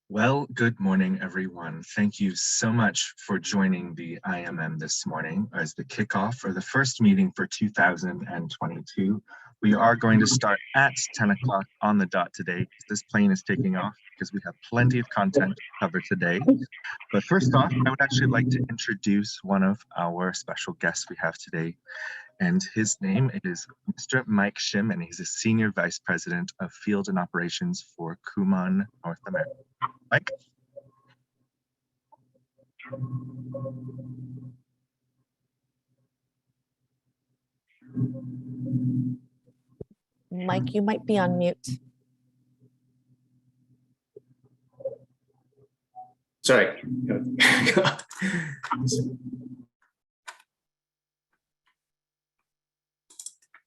Well, good morning, everyone. Thank you so much for joining the IMM this morning as the kickoff for the first meeting for 2022. We are going to start at 10 o'clock on the dot today. This plane is taking off because we have plenty of content to cover today. But first off, I would actually like to introduce one of our special guests we have today. And his name is Mr. Mike Shim, and he's a Senior Vice President of Field and Operations for Kumon North America. Mike? Mike, you might be on mute. Sorry.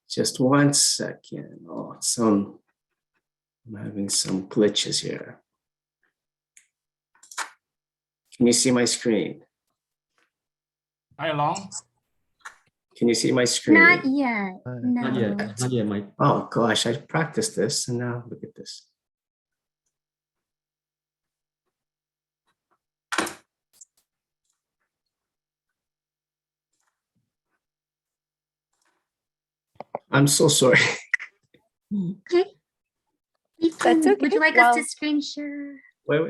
Just 1 second. Oh, I'm having some glitches here. Can you see my screen? Hi, Long. Can you see my screen? Not yet. No. Not yet, Mike. Oh gosh, I practiced this and now look at this. I'm so sorry. Okay. That's okay. Would you like us to screen share? Wait.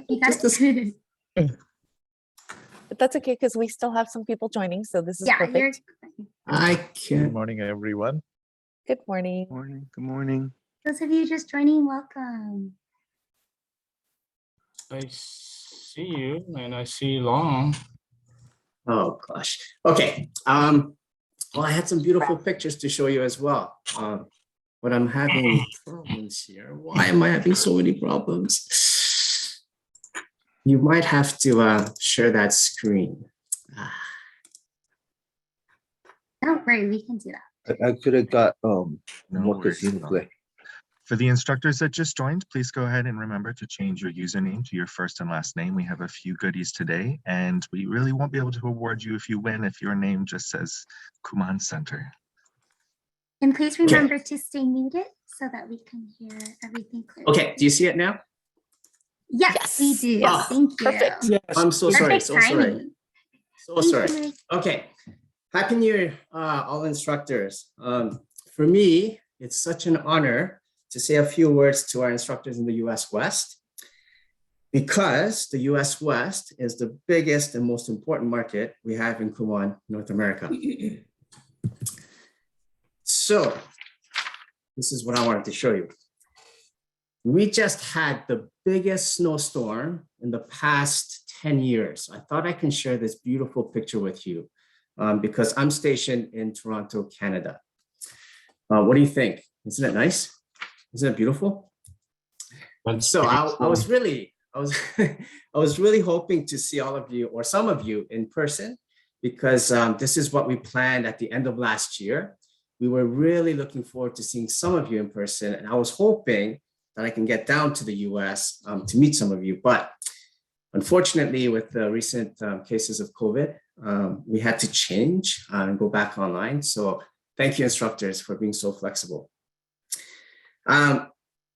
You guys Just this- But that's okay because we still have some people joining, so this is Yeah, perfect. I Good can't. morning, everyone. Good morning. Good morning. those of you just joining, welcome. I see you and I see Long. Oh gosh. Okay. Well, I had some beautiful pictures to show you as well. But I'm having problems here. Why am I having so many problems? You might have to share that screen. Don't worry, we can do that. I could have got No more worries at all. For the instructors that just joined, please go ahead and remember to change your username to your first and last name. We have a few goodies today, and we really won't be able to award you if you win if your name just says Kumon Center. And please remember to stay muted so that we can hear everything clearly. Okay, do you see it now? Yes, we do. Yes. Thank you. Perfect. I'm so sorry. Perfect So sorry. timing. So Thank sorry. you. Okay. Happy New Year, all instructors. For me, it's such an honor to say a few words to our instructors in the US West, because the US West is the biggest and most important market we have in Kumon, North America. So this is what I wanted to show you. We just had the biggest snowstorm in the past 10 years. I thought I can share this beautiful picture with you because I'm stationed in Toronto, Canada. What do you think? Isn't it nice? Isn't it beautiful? So I was really hoping to see all of you or some of you in person, because this is what we planned at the end of last year. We were really looking forward to seeing some of you in person, and I was hoping that I can get down to the US to meet some of you. But unfortunately, with the recent cases of COVID, we had to change and go back online. So thank you, instructors, for being so flexible.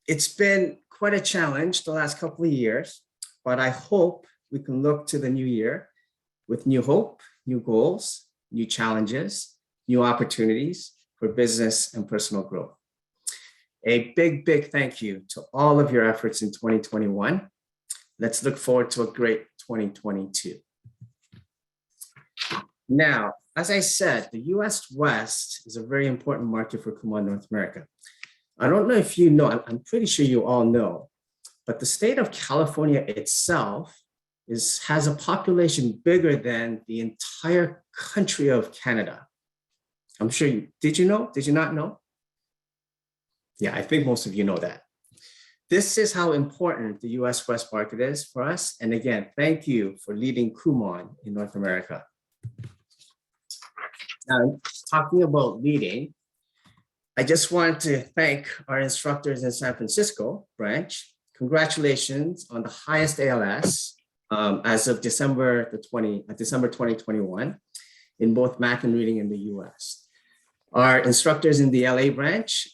It's been quite a challenge the last couple of years, but I hope we can look to the new year with new hope, new goals, new challenges, new opportunities for business and personal growth. A big, big thank you to all of your efforts in 2021. Let's look forward to a great 2022. Now, as I said, the US West is a very important market for Kumon North America. I don't know if you know, I'm pretty sure you all know, but the state of California itself has a population bigger than the entire country of Canada. I'm sure you, did you know? Did you not know? Yeah, I think most of you know that. This is how important the US West market is for us. And again, thank you for leading Kumon in North America. Now, talking about leading, I just want to thank our instructors in San Francisco branch. Congratulations on the highest ALS as of December 2021 in both math and reading in the US. Our instructors in the LA branch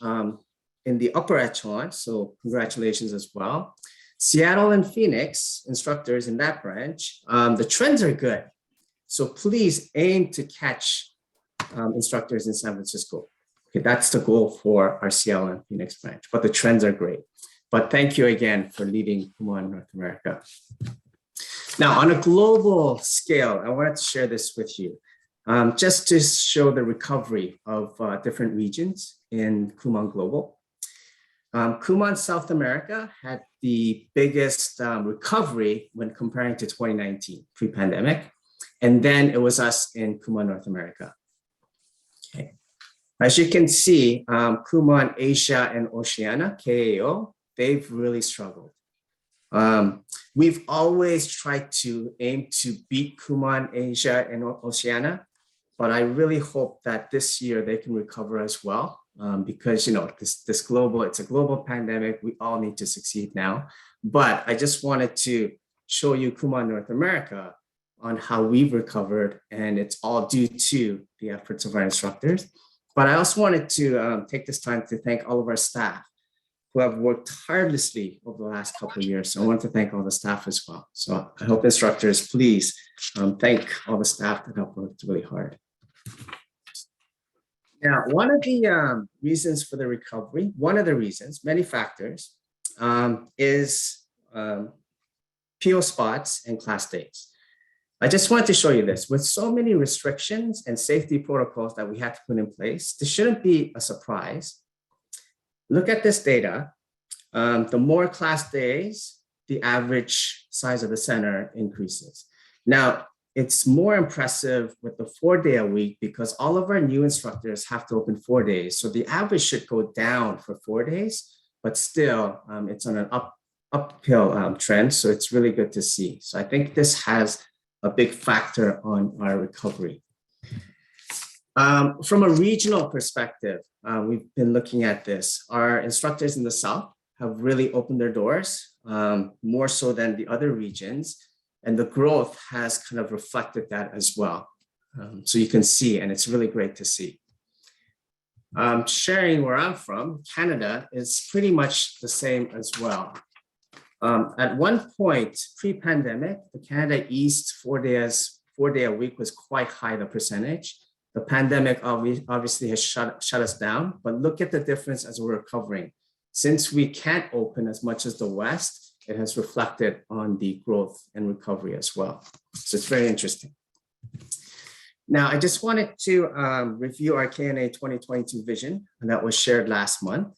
in the upper echelon, so congratulations as well. Seattle and Phoenix instructors in that branch, the trends are good. So please aim to catch instructors in San Francisco. Okay, that's the goal for our Seattle and Phoenix branch, but the trends are great. But thank you again for leading Kumon North America. Now, on a global scale, I wanted to share this with you, just to show the recovery of different regions in Kumon Global. Kumon South America had the biggest recovery when comparing to 2019, pre-pandemic. And then it was us in Kumon North America. Okay. As you can see, Kumon Asia and Oceania, KAO, they've really struggled. We've always tried to aim to beat Kumon Asia and Oceania, but I really hope that this year they can recover as well. Because this global, it's a global pandemic. We all need to succeed now. But I just wanted to show you Kumon North America on how we've recovered, and it's all due to the efforts of our instructors. But I also wanted to take this time to thank all of our staff who have worked tirelessly over the last couple of years. So I want to thank all the staff as well. So I hope instructors, please thank all the staff that have worked really hard. Now, one of the reasons for the recovery, one of the reasons, many factors, is PO spots and class days. I just want to show you this. With so many restrictions and safety protocols that we had to put in place, this shouldn't be a surprise. Look at this data. The more class days, the average size of the center increases. Now, it's more impressive with the 4-day-a-week because all of our new instructors have to open 4 days. So the average should go down for 4 days, but still it's on an uphill trend. So it's really good to see. So I think this has a big factor on our recovery. From a regional perspective, we've been looking at this. Our instructors in the South have really opened their doors, more so than the other regions. And the growth has kind of reflected that as well. So you can see, and it's really great to see. Sharing where I'm from, Canada is pretty much the same as well. At one point, pre-pandemic, the Canada East 4-day-a-week was quite high, the percentage. The pandemic obviously has shut us down, but look at the difference as we're recovering. Since we can't open as much as the West, it has reflected on the growth and recovery as well. So it's very interesting. Now, I just wanted to review our KNA 2022 vision, and that was shared last month.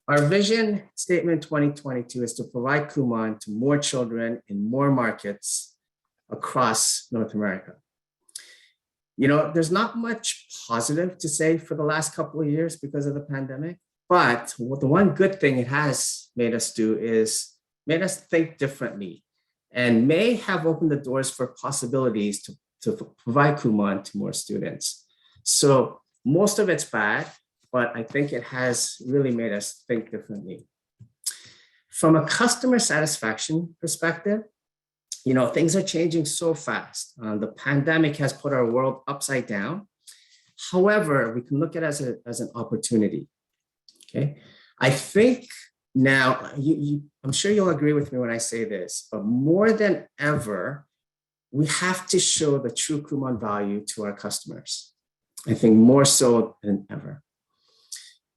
Our vision statement 2022 is to provide Kumon to more children in more markets across North America. There's not much positive to say for the last couple of years because of the pandemic. But the one good thing it has made us do is made us think differently and may have opened the doors for possibilities to provide Kumon to more students. So most of it's bad, but I think it has really made us think differently. From a customer satisfaction perspective, things are changing so fast. The pandemic has put our world upside down. However, we can look at it as an opportunity. Okay, I think now, I'm sure you'll agree with me when I say this, but more than ever, we have to show the true Kumon value to our customers. I think more so than ever.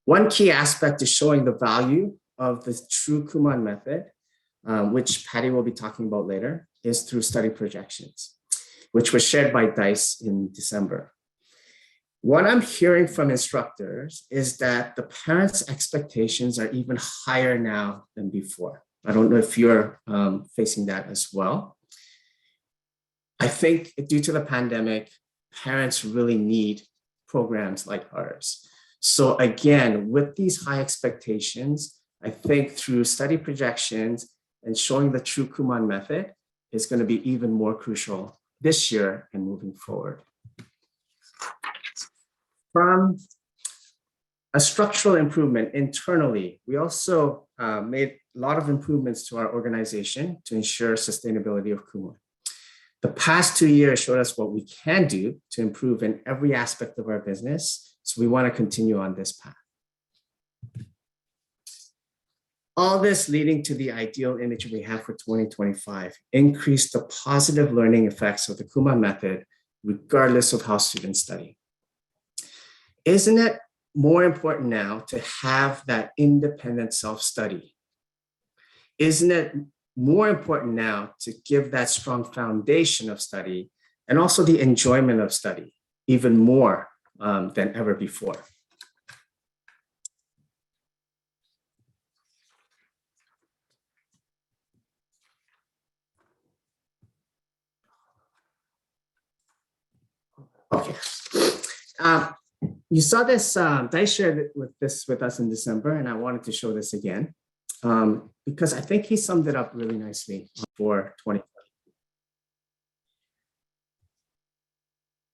One key aspect is showing the value of the true Kumon method, which Patty will be talking about later, is through study projections, which was shared by DICE in December. What I'm hearing from instructors is that the parents' expectations are even higher now than before. I don't know if you're facing that as well. I think due to the pandemic, parents really need programs like ours. So again, with these high expectations, I think through study projections and showing the true Kumon method is going to be even more crucial this year and moving forward. From a structural improvement internally, we also made a lot of improvements to our organization to ensure sustainability of Kumon. The past 2 years showed us what we can do to improve in every aspect of our business. So we want to continue on this path. All this leading to the ideal image we have for 2025, increase the positive learning effects of the Kumon method, regardless of how students study. Isn't it more important now to have that independent self-study? Isn't it more important now to give that strong foundation of study and also the enjoyment of study even more than ever before? Okay. You saw this, I shared this with us in December, and I wanted to show this again because I think he summed it up really nicely for 2020.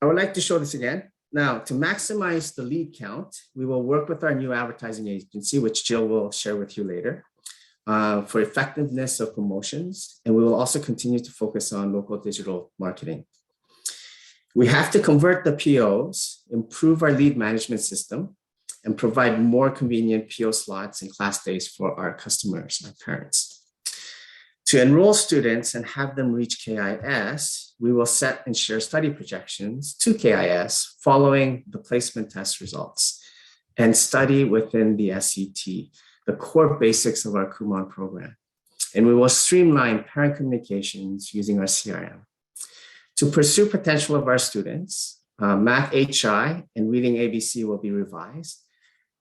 I would like to show this again. Now, to maximize the lead count, we will work with our new advertising agency, which Jill will share with you later, for effectiveness of promotions, and we will also continue to focus on local digital marketing. We have to convert the POs, improve our lead management system, and provide more convenient PO slots and class days for our customers, our parents. To enroll students and have them reach KIS, we will set and share study projections to KIS following the placement test results and study within the SET, the core basics of our Kumon program. And we will streamline parent communications using our CRM. To pursue potential of our students, Math HI and Reading ABC will be revised.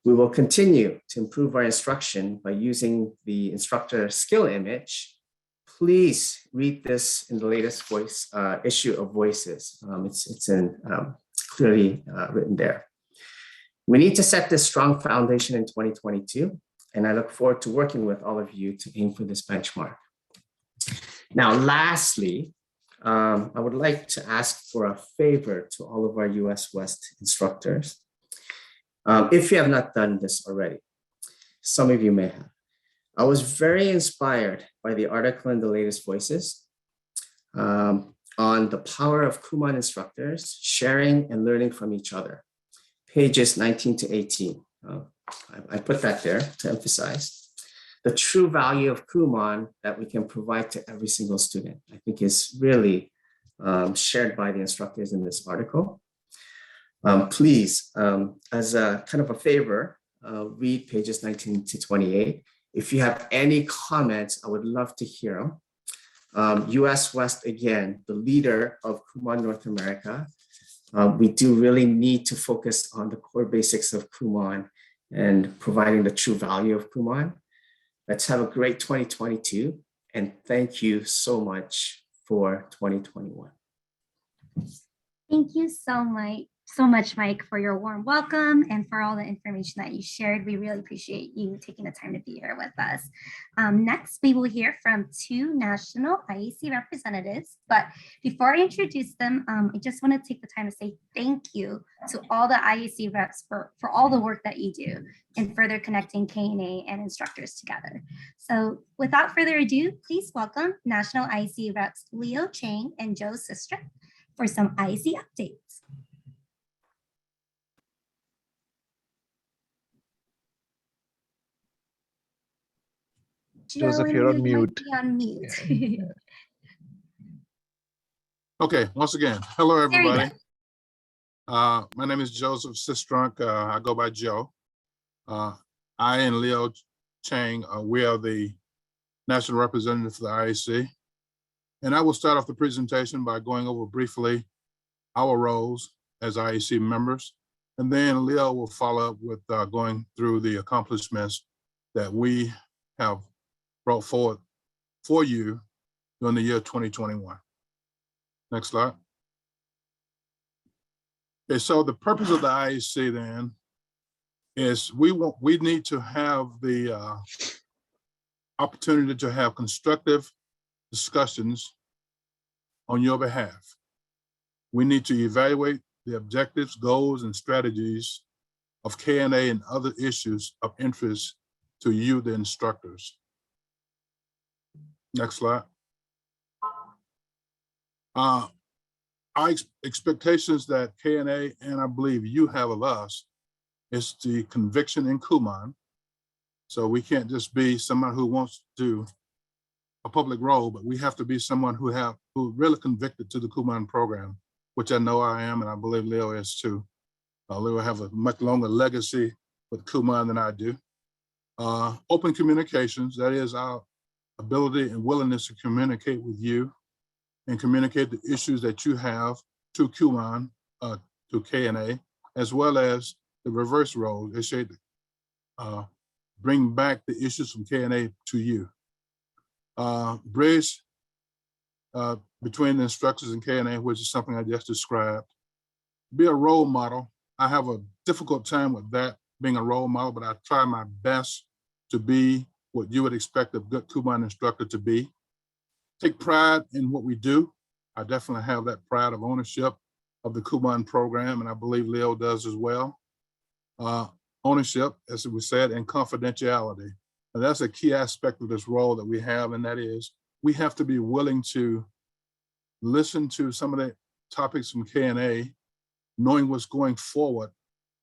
We will continue to improve our instruction by using the instructor skill image. Please read this in the latest issue of Voices. It's clearly written there. We need to set this strong foundation in 2022, and I look forward to working with all of you to aim for this benchmark. Now, lastly, I would like to ask for a favor to all of our US West instructors. If you have not done this already, some of you may have. I was very inspired by the article in the latest Voices on the power of Kumon instructors sharing and learning from each other, pages 19 to 18. I put that there to emphasize. The true value of Kumon that we can provide to every single student, I think is really shared by the instructors in this article. Please, as a kind of a favor, read pages 19 to 28. If you have any comments, I would love to hear them. US West, again, the leader of Kumon North America. We do really need to focus on the core basics of Kumon and providing the true value of Kumon. Let's have a great 2022, and thank you so much for 2021. Thank you so much, Mike, for your warm welcome and for all the information that you shared. We really appreciate you taking the time to be here with us. Next, we will hear from two national IEC representatives. But before I introduce them, I just want to take the time to say thank you to all the IEC reps for all the work that you do in further connecting KNA and instructors together. So without further ado, please welcome National IEC reps Leo Chang and Joe Sistrunk for some IEC updates. Joseph, you're on mute. Yeah. Okay, once again, hello, everybody. My name is Joseph Sistrunk. I go by Joe. I and Leo Chang, we are the national representative for the IEC. And I will start off the presentation by going over briefly our roles as IEC members. And then Leo will follow up with going through the accomplishments that we have brought forward for you during the year 2021. Next slide. Okay, so the purpose of the IEC then is we need to have the opportunity to have constructive discussions on your behalf. We need to evaluate the objectives, goals, and strategies of KNA and other issues of interest to you, the instructors. Next slide. Our expectations that KNA, and I believe you have of us, is the conviction in Kumon, So we can't just be someone who wants to do a public role, but we have to be someone who really convicted to the Kumon program, which I know I am, and I believe Leo is too. Leo have a much longer legacy with Kumon than I do. Open communications, that is our ability and willingness to communicate with you and communicate the issues that you have to Kumon, to KNA, as well as the reverse role. They say bring back the issues from KNA to you. Bridge between the instructors and KNA, which is something I just described. Be a role model. I have a difficult time with that, being a role model, but I try my best to be what you would expect a good Kumon instructor to be. Take pride in what we do. I definitely have that pride of ownership of the Kumon program, and I believe Leo does as well. Ownership, as we said, and confidentiality. And that's a key aspect of this role that we have, and that is we have to be willing to listen to some of the topics from KNA, knowing what's going forward,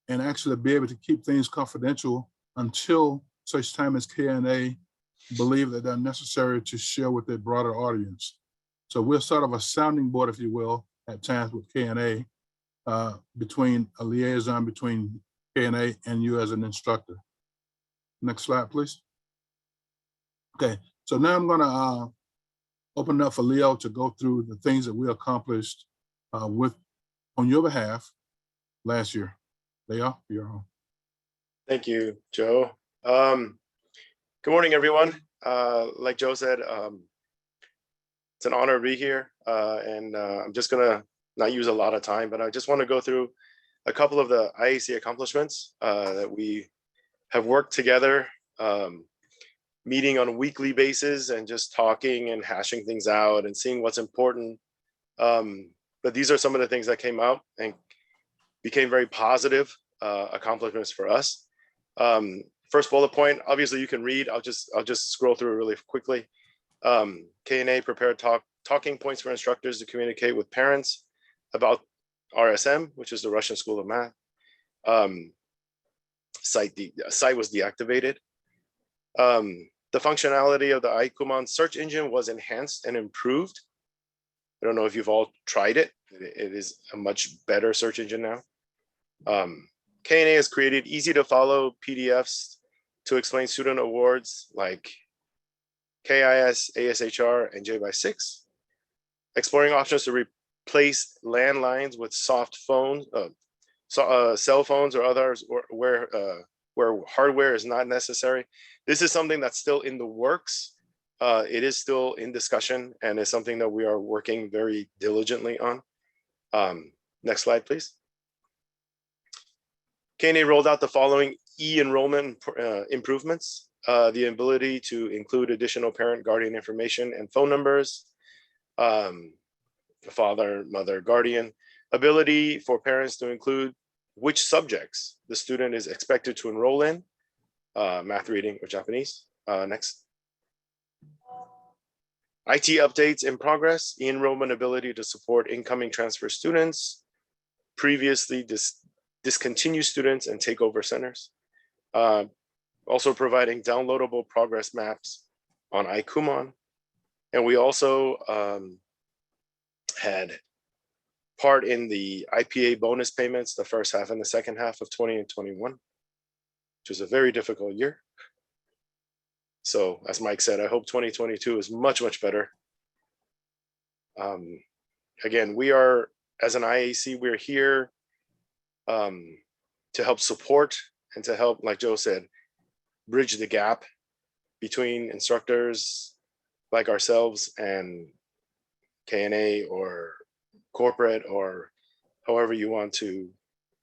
and actually be able to keep things confidential until such time as KNA believe that they're necessary to share with their broader audience. So we're sort of a sounding board, if you will, at times with KNA, between a liaison between KNA and you as an instructor. Next slide, please. Okay, so now I'm gonna open up for Leo to go through the things that we accomplished on your behalf last year. Leo, you're on. Thank you, Joe. Good morning, everyone. Like Joe said, it's an honor to be here, and I'm just gonna not use a lot of time, but I just want to go through a couple of the IAC accomplishments that we have worked together, meeting on a weekly basis and just talking and hashing things out and seeing what's important. But these are some of the things that came out and became very positive accomplishments for us. First bullet point, obviously you can read, I'll just scroll through it really quickly. KNA prepared talking points for instructors to communicate with parents about RSM, which is the Russian School of Math. Site was deactivated. The functionality of the iKumon search engine was enhanced and improved. I don't know if you've all tried it. It is a much better search engine now. KNA has created easy to follow PDFs to explain student awards like KIS, ASHR, and J/6. Exploring options to replace landlines with soft phones, cell phones or others, or where hardware is not necessary. This is something that's still in the works. It is still in discussion and is something that we are working very diligently on. Next slide, please. KNA rolled out the following e-enrollment improvements. The ability to include additional parent guardian information and phone numbers, father, mother, guardian. Ability for parents to include which subjects the student is expected to enroll in, math, reading, or Japanese. Next. IT updates in progress, e-enrollment ability to support incoming transfer students, previously discontinued students and takeover centers. Also providing downloadable progress maps on iKumon. And we also had part in the IPA bonus payments, the first half and the second half of 20 and 21, which was a very difficult year. So as Mike said, I hope 2022 is much, much better. Again, we are, as an IAC, we're here to help support and to help, like Joe said, bridge the gap between instructors like ourselves and KNA or corporate, or however you want to,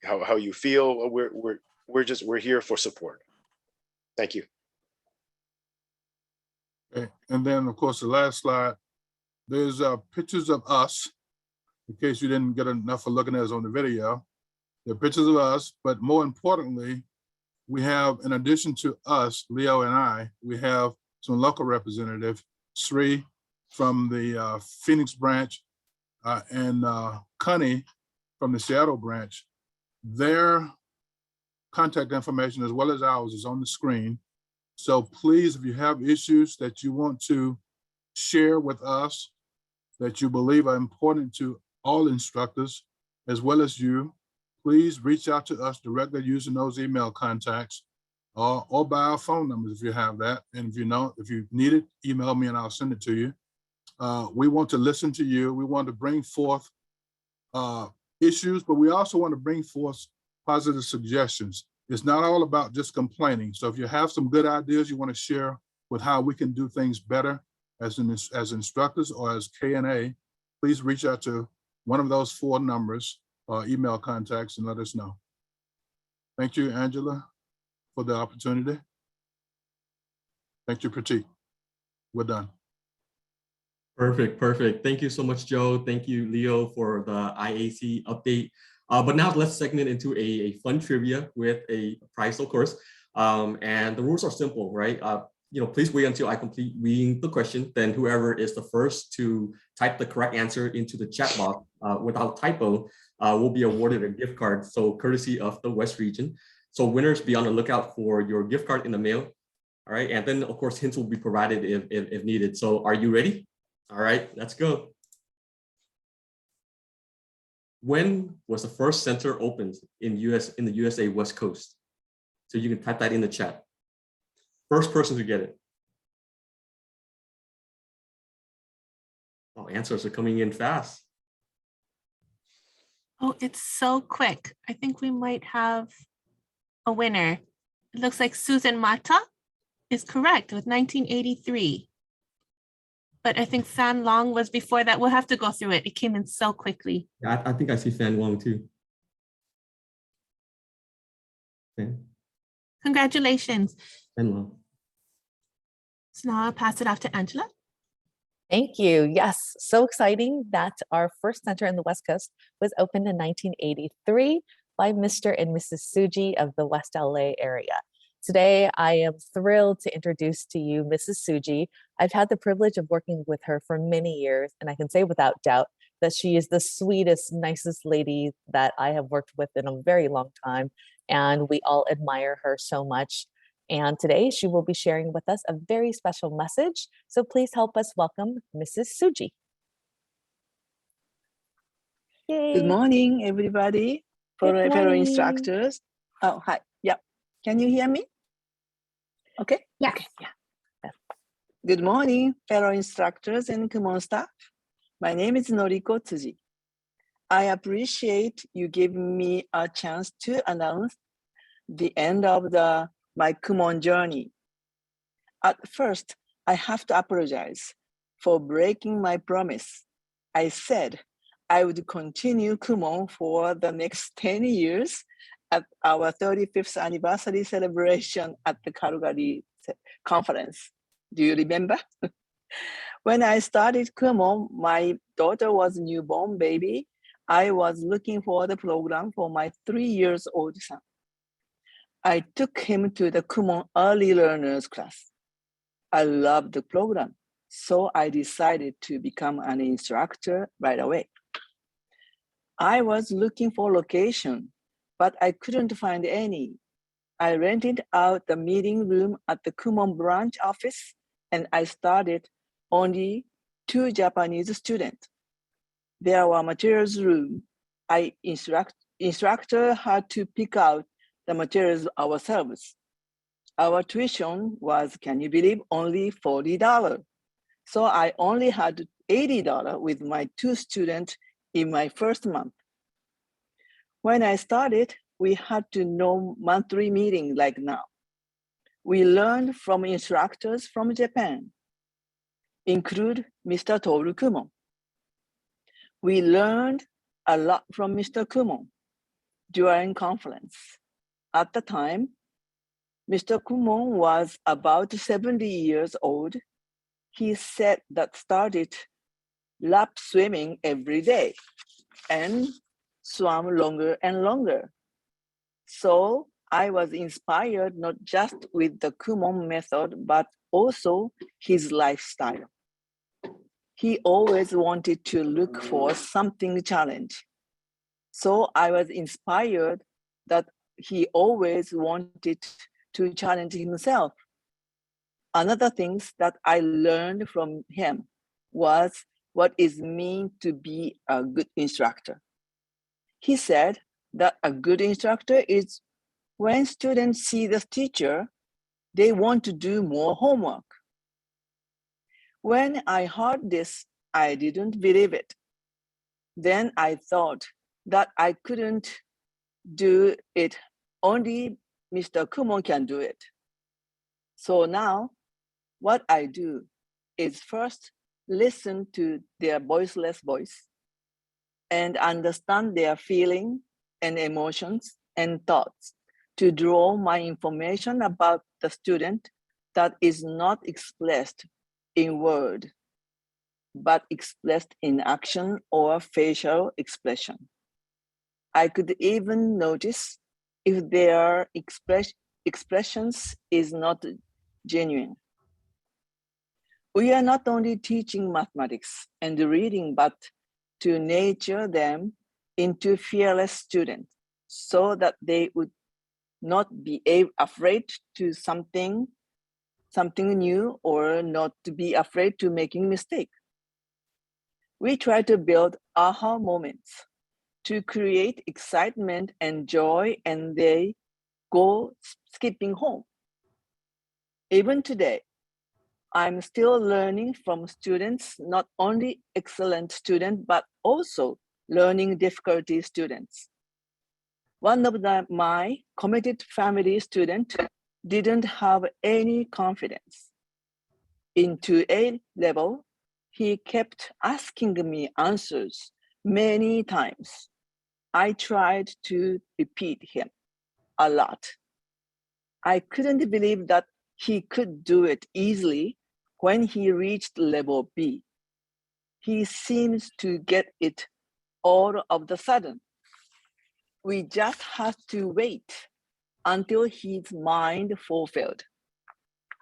how you feel. We're here for support. Thank you. Okay. And then, of course, the last slide, there's pictures of us, in case you didn't get enough of looking at us on the video. There are pictures of us, but more importantly, we have, in addition to us, Leo and I, we have some local representatives, Sri from the Phoenix branch and Connie from the Seattle branch. Their contact information, as well as ours, is on the screen. So please, if you have issues that you want to share with us, that you believe are important to all instructors, as well as you, please reach out to us directly using those email contacts or by our phone numbers if you have that. And if you need it, email me and I'll send it to you. We want to listen to you. We want to bring forth issues, but we also want to bring forth positive suggestions. It's not all about just complaining. So if you have some good ideas you want to share with how we can do things better as instructors or as KNA, please reach out to one of those 4 numbers or email contacts and let us know. Thank you, Angela, for the opportunity. Thank you, Prateek. We're done. Perfect, perfect. Thank you so much, Joe. Thank you, Leo, for the IAC update. But now let's segment into a fun trivia with a prize, of course. And the rules are simple, right? Please wait until I complete reading the question. Then whoever is the first to type the correct answer into the chat box without typo will be awarded a gift card. So courtesy of the West region. So winners, be on the lookout for your gift card in the mail. All right. And then of course, hints will be provided if needed. So are you ready? All right, let's go. When was the first center opened in the USA West Coast? So you can type that in the chat. First person to get it. Oh, answers are coming in fast. Oh, it's so quick. I think we might have a winner. It looks like Susan Mata is correct with 1983. But I think Fan Long was before that. We'll have to go through it. It came in so quickly. Yeah, I think I see Fan Wang too. Okay. Congratulations. Fan Wang. So now I'll pass it off to Angela. Thank you. Yes, so exciting that our first center in the West Coast was opened in 1983 by Mr. and Mrs. Tsuji of the West LA area. Today, I am thrilled to introduce to you Mrs. Tsuji. I've had the privilege of working with her for many years, and I can say without doubt that she is the sweetest, nicest lady that I have worked with in a very long time, and we all admire her so much. And today, she will be sharing with us a very special message, so please help us welcome Mrs. Tsuji. Yay. Good morning, everybody. Fellow instructors. Oh, hi. Yeah. Can you hear me? Okay. Yes. Okay. Yeah. Good morning, fellow instructors and Kumon staff. My name is Noriko Tsuji. I appreciate you giving me a chance to announce the end of my Kumon journey. At first, I have to apologize for breaking my promise. I said I would continue Kumon for the next 10 years at our 35th anniversary celebration at the Calgary conference. Do you remember? When I started Kumon, my daughter was a newborn baby. I was looking for the program for my 3-year-old son. I took him to the Kumon Early Learners class. I loved the program, so I decided to become an instructor right away. I was looking for location, but I couldn't find any. I rented out the meeting room at the Kumon branch office, and I started only 2 Japanese students. There were materials room. Instructor had to pick out the materials ourselves. Our tuition was, can you believe, only $40. So I only had $80 with my 2 students in my first month. When I started, we had to know monthly meeting like now. We learned from instructors from Japan, include Mr. Toru Kumon. We learned a lot from Mr. Kumon during conference. At the time, Mr. Kumon was about 70 years old. He said that started lap swimming every day and swam longer and longer. So I was inspired not just with the Kumon method, but also his lifestyle. He always wanted to look for something challenge. So I was inspired that he always wanted to challenge himself. Another things that I learned from him was what it means to be a good instructor. He said that a good instructor is when students see the teacher, they want to do more homework. When I heard this, I didn't believe it. Then I thought that I couldn't do it, only Mr. Kumon can do it. So now, what I do is first listen to their voiceless voice and understand their feeling and emotions and thoughts to draw my information about the student that is not expressed in word, but expressed in action or facial expression. I could even notice if their expressions is not genuine. We are not only teaching mathematics and reading, but to nurture them into fearless students so that they would not be afraid to something new or not to be afraid to making mistake. We try to build aha moments to create excitement and joy, and they go skipping home. Even today, I'm still learning from students, not only excellent students, but also learning difficulty students. One of my committed family students didn't have any confidence. In 2A level, he kept asking me answers many times. I tried to repeat him a lot. I couldn't believe that he could do it easily when he reached level B. He seems to get it all of the sudden. We just have to wait until his mind fulfilled.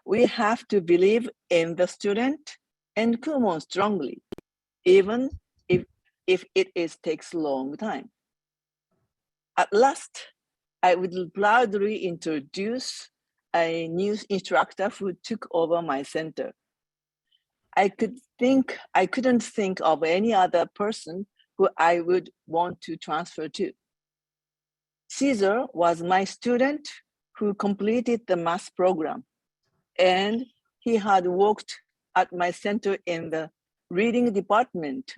We have to believe in the student and Kumon strongly, even if it takes a long time. At last, I would proudly introduce a new instructor who took over my center. I couldn't think of any other person who I would want to transfer to. Caesar was my student who completed the math program, and he had worked at my center in the reading department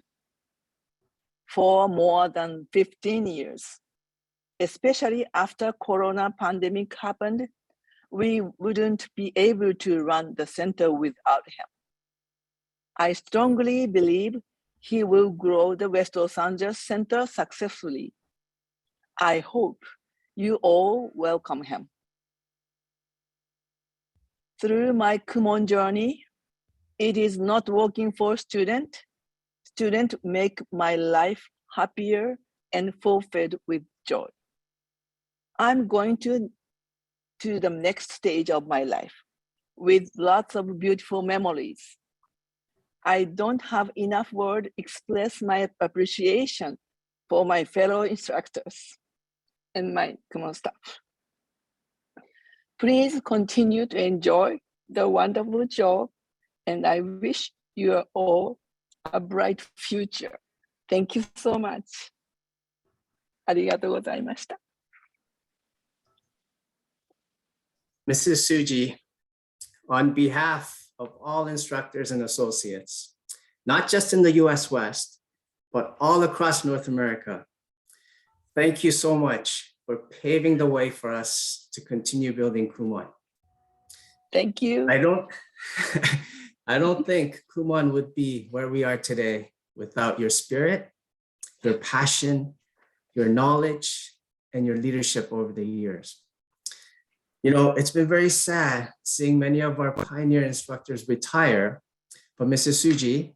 for more than 15 years. Especially after Corona pandemic happened, we wouldn't be able to run the center without him. I strongly believe he will grow the West Los Angeles Center successfully. I hope you all welcome him. Through my Kumon journey, it is not working for student. Student make my life happier and fulfilled with joy. I'm going to the next stage of my life with lots of beautiful memories. I don't have enough words to express my appreciation for my fellow instructors and my Kumon staff. Please continue to enjoy the wonderful job, and I wish you all a bright future. Thank you so much. ありがとうございました。Mrs. Tsuji, on behalf of all instructors and associates, not just in the US West, but all across North America, thank you so much for paving the way for us to continue building Kumon. Thank you. I don't think Kumon would be where we are today without your spirit, your passion, your knowledge, and your leadership over the years. You know, it's been very sad seeing many of our pioneer instructors retire, but Mrs. Tsuji,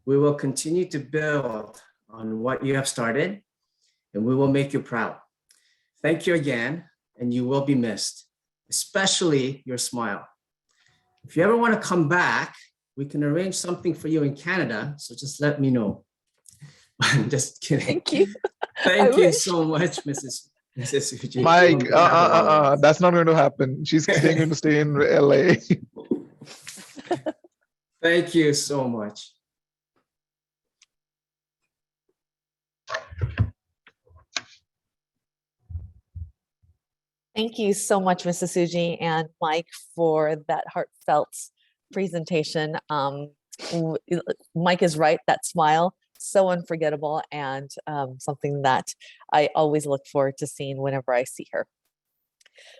we will continue to build on what you have started, and we will make you proud. Thank you again, and you will be missed, especially your smile. If you ever want to come back, we can arrange something for you in Canada, so just let me know. I'm just kidding. Thank you. Thank you so much, Mrs. Tsuji. Mike, that's not going to happen. She's going to stay in LA. Thank you so much. Thank you so much, Mrs. Tsuji and Mike, for that heartfelt presentation. Mike is right, that smile, so unforgettable, and something that I always look forward to seeing whenever I see her.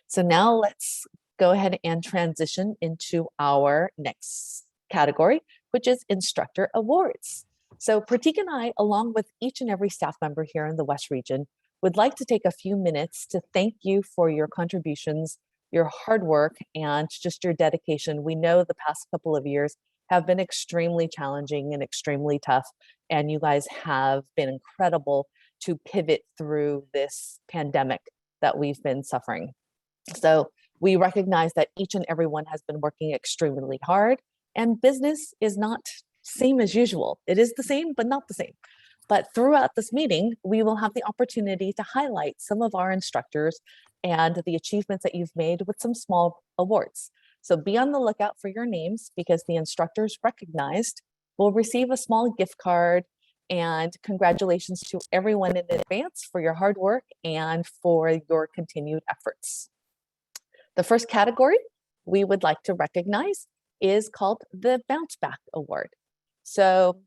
So now let's go ahead and transition into our next category, which is Instructor Awards. So Prateek and I, along with each and every staff member here in the West region, would like to take a few minutes to thank you for your contributions, your hard work, and just your dedication. We know the past couple of years have been extremely challenging and extremely tough, and you guys have been incredible to pivot through this pandemic that we've been suffering. So we recognize that each and everyone has been working extremely hard, and business is not same as usual. It is the same, but not the same. But throughout this meeting, we will have the opportunity to highlight some of our instructors and the achievements that you've made with some small awards. So be on the lookout for your names, because the instructors recognized will receive a small gift card. And congratulations to everyone in advance for your hard work and for your continued efforts. The first category we would like to recognize is called the Bounce Back Award. So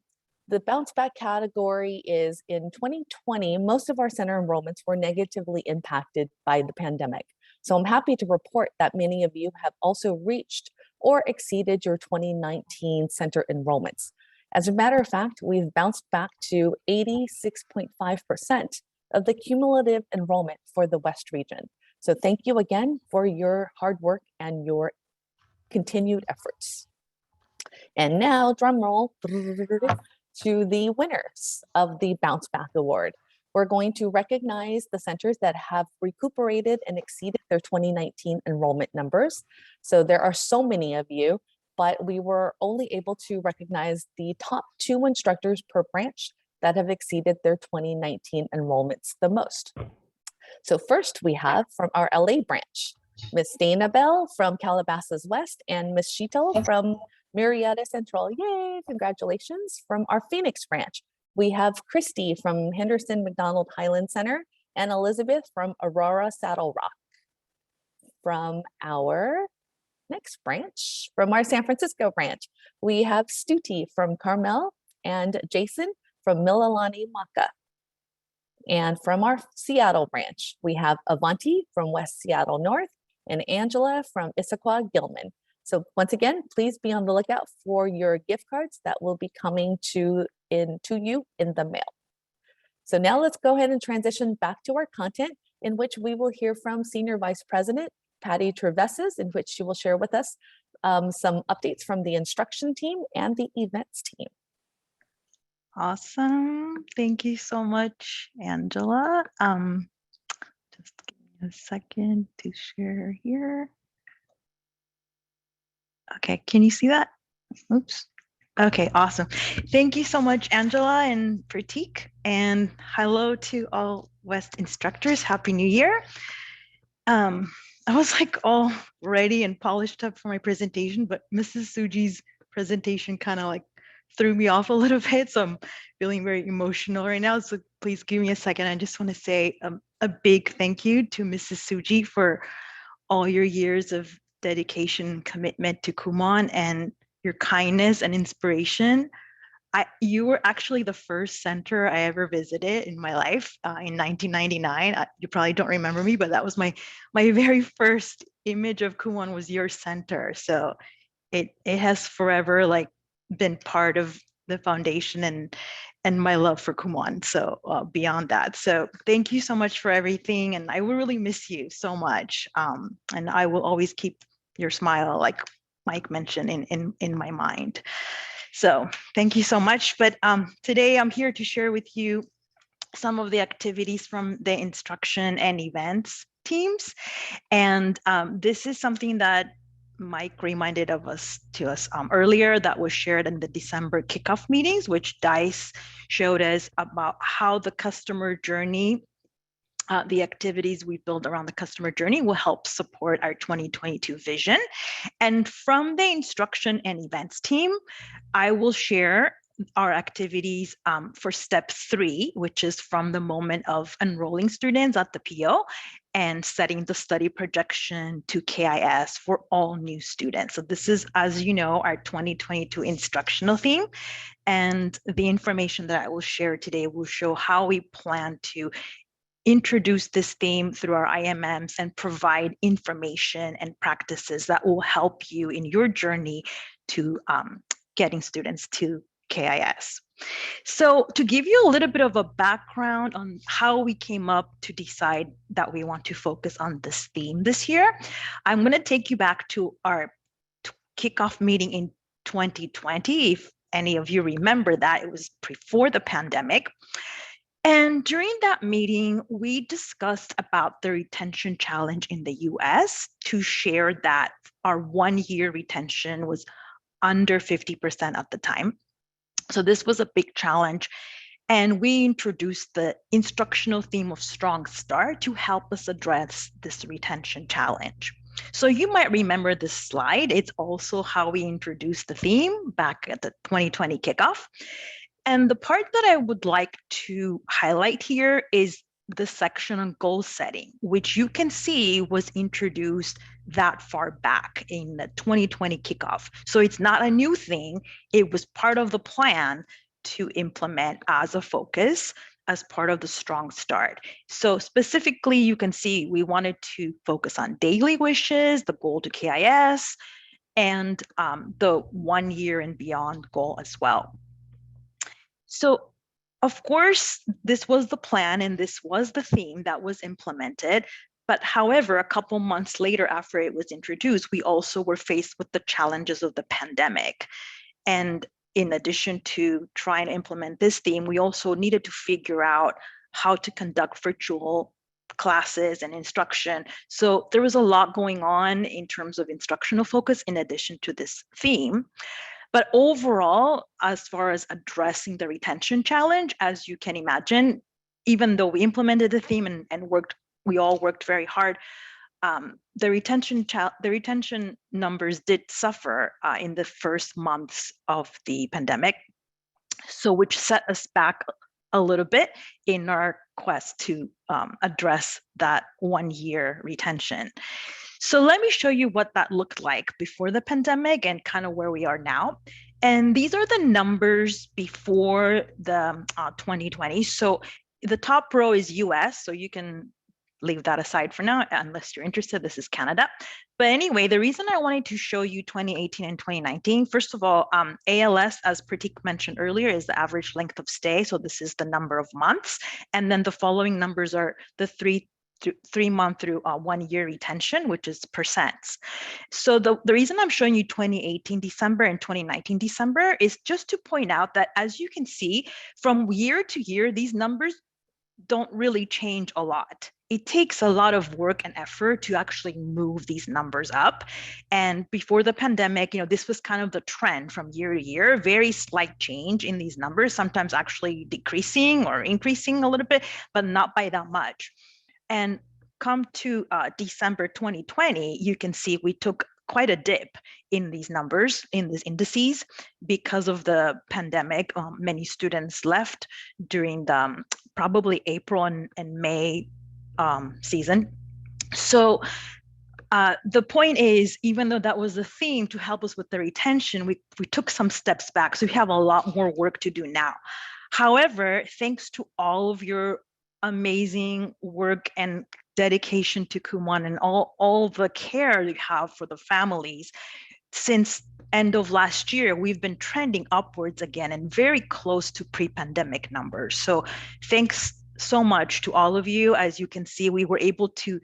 the bounce back category is, in 2020, most of our center enrollments were negatively impacted by the pandemic. So I'm happy to report that many of you have also reached or exceeded your 2019 center enrollments. As a matter of fact, we've bounced back to 86.5% of the cumulative enrollment for the West region. So thank you again for your hard work and your continued efforts. And now, drum roll, to the winners of the Bounce Back Award. We're going to recognize the centers that have recuperated and exceeded their 2019 enrollment numbers. So there are so many of you, but we were only able to recognize the top 2 instructors per branch that have exceeded their 2019 enrollments the most. So first we have from our LA branch, Miss Dana Bell from Calabasas West and Miss Sheetal from Murrieta Central. Yay, congratulations. From our Phoenix branch, we have Christy from Henderson McDonald Highland Center and Elizabeth from Aurora Saddle Rock. From our next branch, from our San Francisco branch, we have Stuti from Carmel and Jason from Mililani Maka. And from our Seattle branch, we have Avanti from West Seattle North and Angela from Issaquah Gilman. So once again, please be on the lookout for your gift cards that will be coming to you in the mail. So now let's go ahead and transition back to our content, in which we will hear from Senior Vice President Patty Treveses, in which she will share with us some updates from the instruction team and the events team. Awesome. Thank you so much, Angela. Just give me a second to share here. Okay, can you see that? Oops. Okay, awesome. Thank you so much, Angela and Prateek. And hello to all West instructors. Happy New Year. I was like all ready and polished up for my presentation, but Mrs. Tsuji's presentation kind of like threw me off a little bit. So I'm feeling very emotional right now. So please give me a second. I just want to say a big thank you to Mrs. Tsuji for all your years of dedication and commitment to Kumon and your kindness and inspiration. You were actually the first center I ever visited in my life in 1999. You probably don't remember me, but that was my very first image of Kumon was your center. So it has forever like been part of the foundation and my love for Kumon. So beyond that, so thank you so much for everything, and I will really miss you so much. And I will always keep your smile, like Mike mentioned, in my mind. So thank you so much. But today I'm here to share with you some of the activities from the instruction and events teams. And this is something that Mike reminded to us earlier, that was shared in the December kickoff meetings, which DICE showed us about how the customer journey The activities we build around the customer journey will help support our 2022 vision. And from the instruction and events team, I will share our activities for step 3, which is from the moment of enrolling students at the PO and setting the study projection to KIS for all new students. So this is, as you know, our 2022 instructional theme. And the information that I will share today will show how we plan to introduce this theme through our IMMs and provide information and practices that will help you in your journey to getting students to KIS. So to give you a little bit of a background on how we came up to decide that we want to focus on this theme this year, I'm going to take you back to our kickoff meeting in 2020. If any of you remember that, it was before the pandemic. And during that meeting, we discussed about the retention challenge in the US to share that our 1-year retention was under 50% at the time. So this was a big challenge. And we introduced the instructional theme of Strong Start to help us address this retention challenge. So you might remember this slide. It's also how we introduced the theme back at the 2020 kickoff. And the part that I would like to highlight here is the section on goal setting, which you can see was introduced that far back in the 2020 kickoff. So it's not a new thing. It was part of the plan to implement as a focus as part of the Strong Start. So specifically, you can see we wanted to focus on daily wishes, the goal to KIS, and the 1 year and beyond goal as well. So, of course, this was the plan and this was the theme that was implemented. But however, a couple months later after it was introduced, we also were faced with the challenges of the pandemic. And in addition to trying to implement this theme, we also needed to figure out how to conduct virtual classes and instruction. So there was a lot going on in terms of instructional focus in addition to this theme. But overall, as far as addressing the retention challenge, as you can imagine, even though we implemented the theme and we all worked very hard, the retention numbers did suffer in the first months of the pandemic, so which set us back a little bit in our quest to address that 1-year retention. So let me show you what that looked like before the pandemic and kind of where we are now. And these are the numbers before the 2020. So the top row is US, so you can leave that aside for now, unless you're interested. This is Canada. But anyway, the reason I wanted to show you 2018 and 2019, first of all, ALS, as Prateek mentioned earlier, is the average length of stay. So this is the number of months. And then the following numbers are the 3-month through 1-year retention, which is percents. So the reason I'm showing you 2018 December and 2019 December is just to point out that, as you can see, from year to year, these numbers don't really change a lot. It takes a lot of work and effort to actually move these numbers up. And before the pandemic, this was kind of the trend from year to year, very slight change in these numbers, sometimes actually decreasing or increasing a little bit, but not by that much. And come to December 2020, you can see we took quite a dip in these numbers, in these indices, because of the pandemic. Many students left during the probably April and May season. So the point is, even though that was the theme to help us with the retention, we took some steps back. So we have a lot more work to do now. However, thanks to all of your amazing work and dedication to Kumon and all the care you have for the families, since end of last year, we've been trending upwards again and very close to pre-pandemic numbers. So thanks so much to all of you. As you can see, we were able to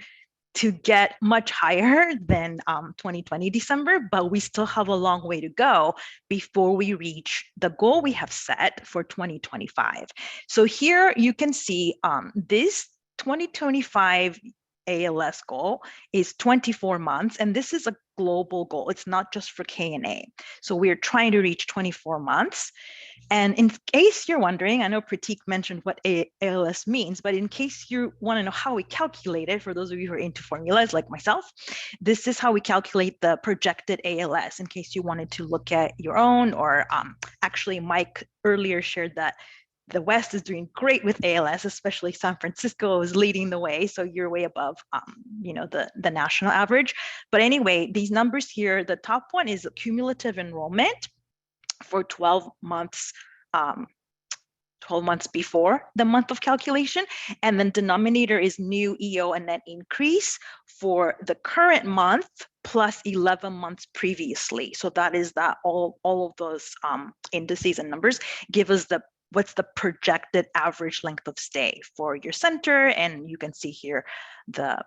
get much higher than 2020 December, but we still have a long way to go before we reach the goal we have set for 2025. So here you can see this 2025 ALS goal is 24 months, and this is a global goal. It's not just for KNA. So we're trying to reach 24 months. And in case you're wondering, I know Prateek mentioned what ALS means, but in case you want to know how we calculate it, for those of you who are into formulas like myself, this is how we calculate the projected ALS, in case you wanted to look at your own, or actually Mike earlier shared that the West is doing great with ALS, especially San Francisco is leading the way. So you're way above, the national average. But anyway, these numbers here, the top one is cumulative enrollment for 12 months, 12 months before the month of calculation. And then denominator is new EO and net increase for the current month plus 11 months previously. So that is that all of those indices and numbers give us what's the projected average length of stay for your center. And you can see here the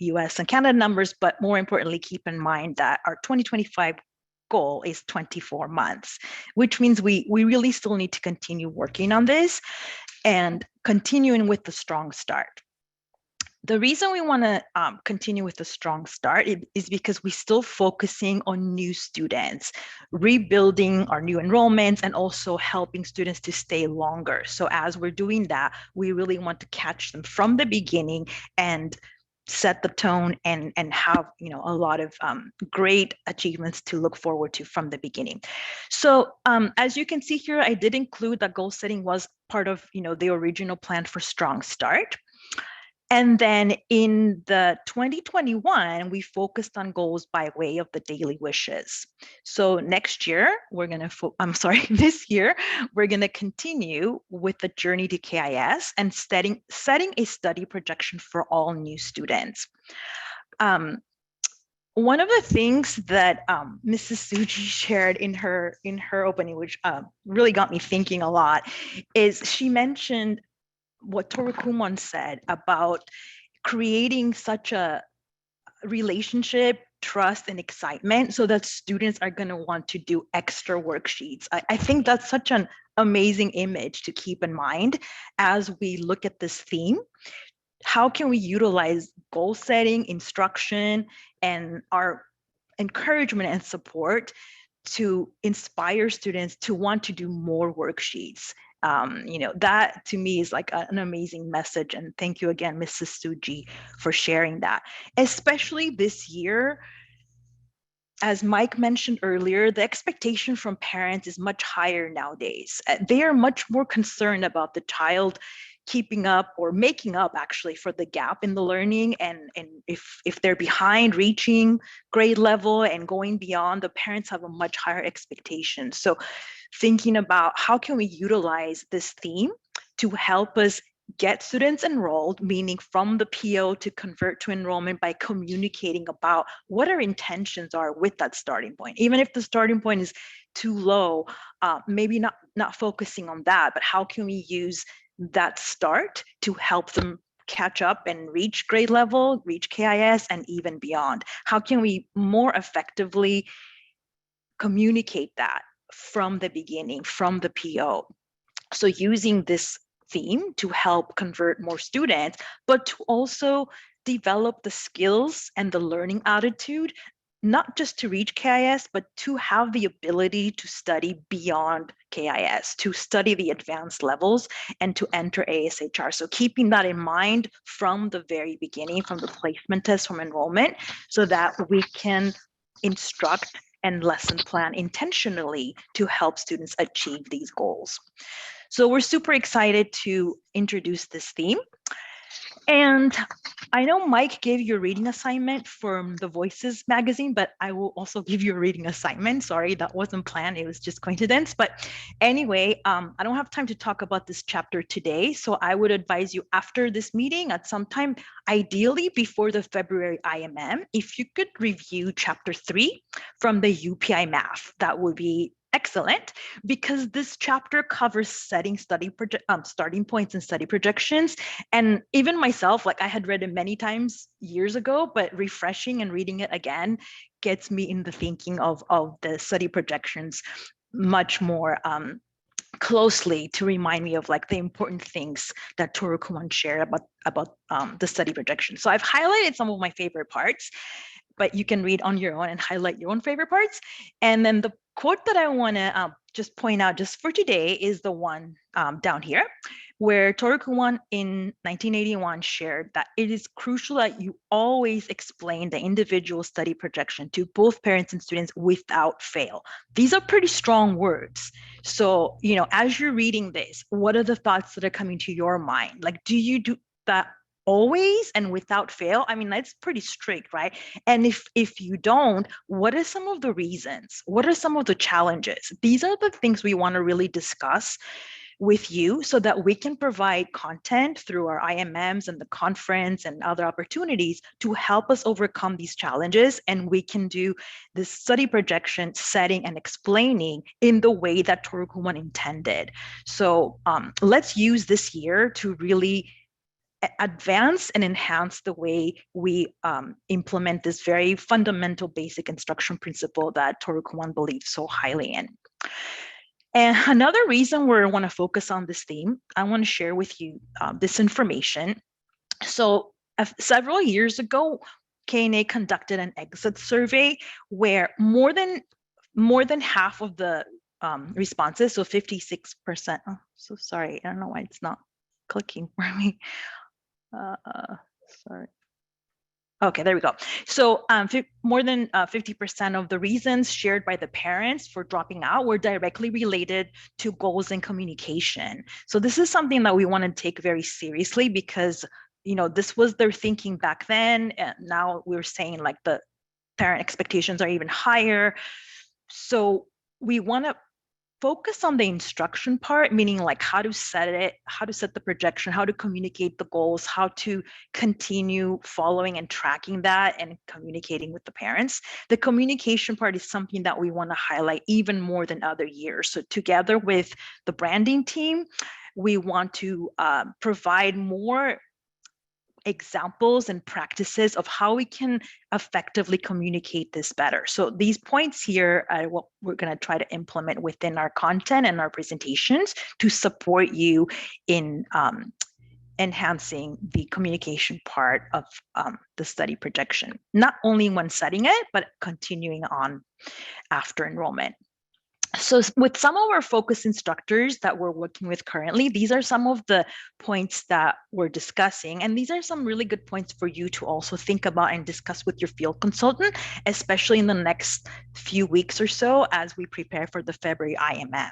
US and Canada numbers, but more importantly, keep in mind that our 2025 goal is 24 months, which means we really still need to continue working on this and continuing with the strong start. The reason we want to continue with the strong start is because we're still focusing on new students, rebuilding our new enrollments, and also helping students to stay longer. So as we're doing that, we really want to catch them from the beginning and set the tone and have a lot of great achievements to look forward to from the beginning. So as you can see here, I did include that goal setting was part of the original plan for Strong Start. And then in the 2021, we focused on goals by way of the daily wishes. So next year, this year, we're going to continue with the journey to KIS and setting a study projection for all new students. One of the things that Mrs. Tsuji shared in her opening, which really got me thinking a lot, is she mentioned what Torukumon said about creating such a relationship, trust, and excitement so that students are going to want to do extra worksheets. I think that's such an amazing image to keep in mind as we look at this theme. How can we utilize goal setting, instruction, and our encouragement and support to inspire students to want to do more worksheets? That to me is like an amazing message. And thank you again, Mrs. Tsuji, for sharing that. Especially this year, as Mike mentioned earlier, the expectation from parents is much higher nowadays. They are much more concerned about the child keeping up or making up actually for the gap in the learning, and if they're behind reaching grade level and going beyond, the parents have a much higher expectation. So thinking about how can we utilize this theme to help us get students enrolled, meaning from the PO to convert to enrollment by communicating about what our intentions are with that starting point. Even if the starting point is too low, maybe not focusing on that, but how can we use that start to help them catch up and reach grade level, reach KIS, and even beyond? How can we more effectively communicate that from the beginning, from the PO? So using this theme to help convert more students, but to also develop the skills and the learning attitude, not just to reach KIS, but to have the ability to study beyond KIS, to study the advanced levels and to enter ASHR. So keeping that in mind from the very beginning, from the placement test, from enrollment, so that we can instruct and lesson plan intentionally to help students achieve these goals. So we're super excited to introduce this theme. And I know Mike gave you a reading assignment from the Voices magazine, but I will also give you a reading assignment. Sorry, that wasn't planned. It was just coincidence. But anyway, I don't have time to talk about this chapter today. So I would advise you after this meeting at some time, ideally before the February IMM, if you could review chapter 3 from the UPI math, that would be excellent, because this chapter covers setting starting points and study projections. And even myself, like I had read it many times years ago, but refreshing and reading it again gets me in the thinking of the study projections much more closely to remind me of like the important things that Toru Kumon shared about the study projection. So I've highlighted some of my favorite parts, but you can read on your own and highlight your own favorite parts. And then the quote that I want to just point out just for today is the one down here, where Toru Kumon in 1981 shared that it is crucial that you always explain the individual study projection to both parents and students without fail. These are pretty strong words. So, you know, as you're reading this, what are the thoughts that are coming to your mind? Like, do you do that always and without fail? I mean, that's pretty strict, right? And if you don't, what are some of the reasons? What are some of the challenges? These are the things we want to really discuss with you so that we can provide content through our IMMs and the conference and other opportunities to help us overcome these challenges. And we can do this study projection setting and explaining in the way that Toru Kumon intended. So let's use this year to really advance and enhance the way we implement this very fundamental basic instruction principle that Toru Kumon believes so highly in. And another reason we want to focus on this theme, I want to share with you this information. So several years ago, KNA conducted an exit survey where more than half of the responses, so 56%. Oh, so sorry, I don't know why it's not clicking for me. Sorry. Okay, there we go. So more than 50% of the reasons shared by the parents for dropping out were directly related to goals and communication. So this is something that we want to take very seriously because, you know, this was their thinking back then. And now we're saying like the parent expectations are even higher. So we want to focus on the instruction part, meaning like how to set it, how to set the projection, how to communicate the goals, how to continue following and tracking that and communicating with the parents. The communication part is something that we want to highlight even more than other years. So together with the branding team, we want to provide more examples and practices of how we can effectively communicate this better. So these points here are what we're going to try to implement within our content and our presentations to support you in enhancing the communication part of the study projection, not only when setting it, but continuing on after enrollment. So with some of our focus instructors that we're working with currently, these are some of the points that we're discussing. And these are some really good points for you to also think about and discuss with your field consultant, especially in the next few weeks or so as we prepare for the February IMM.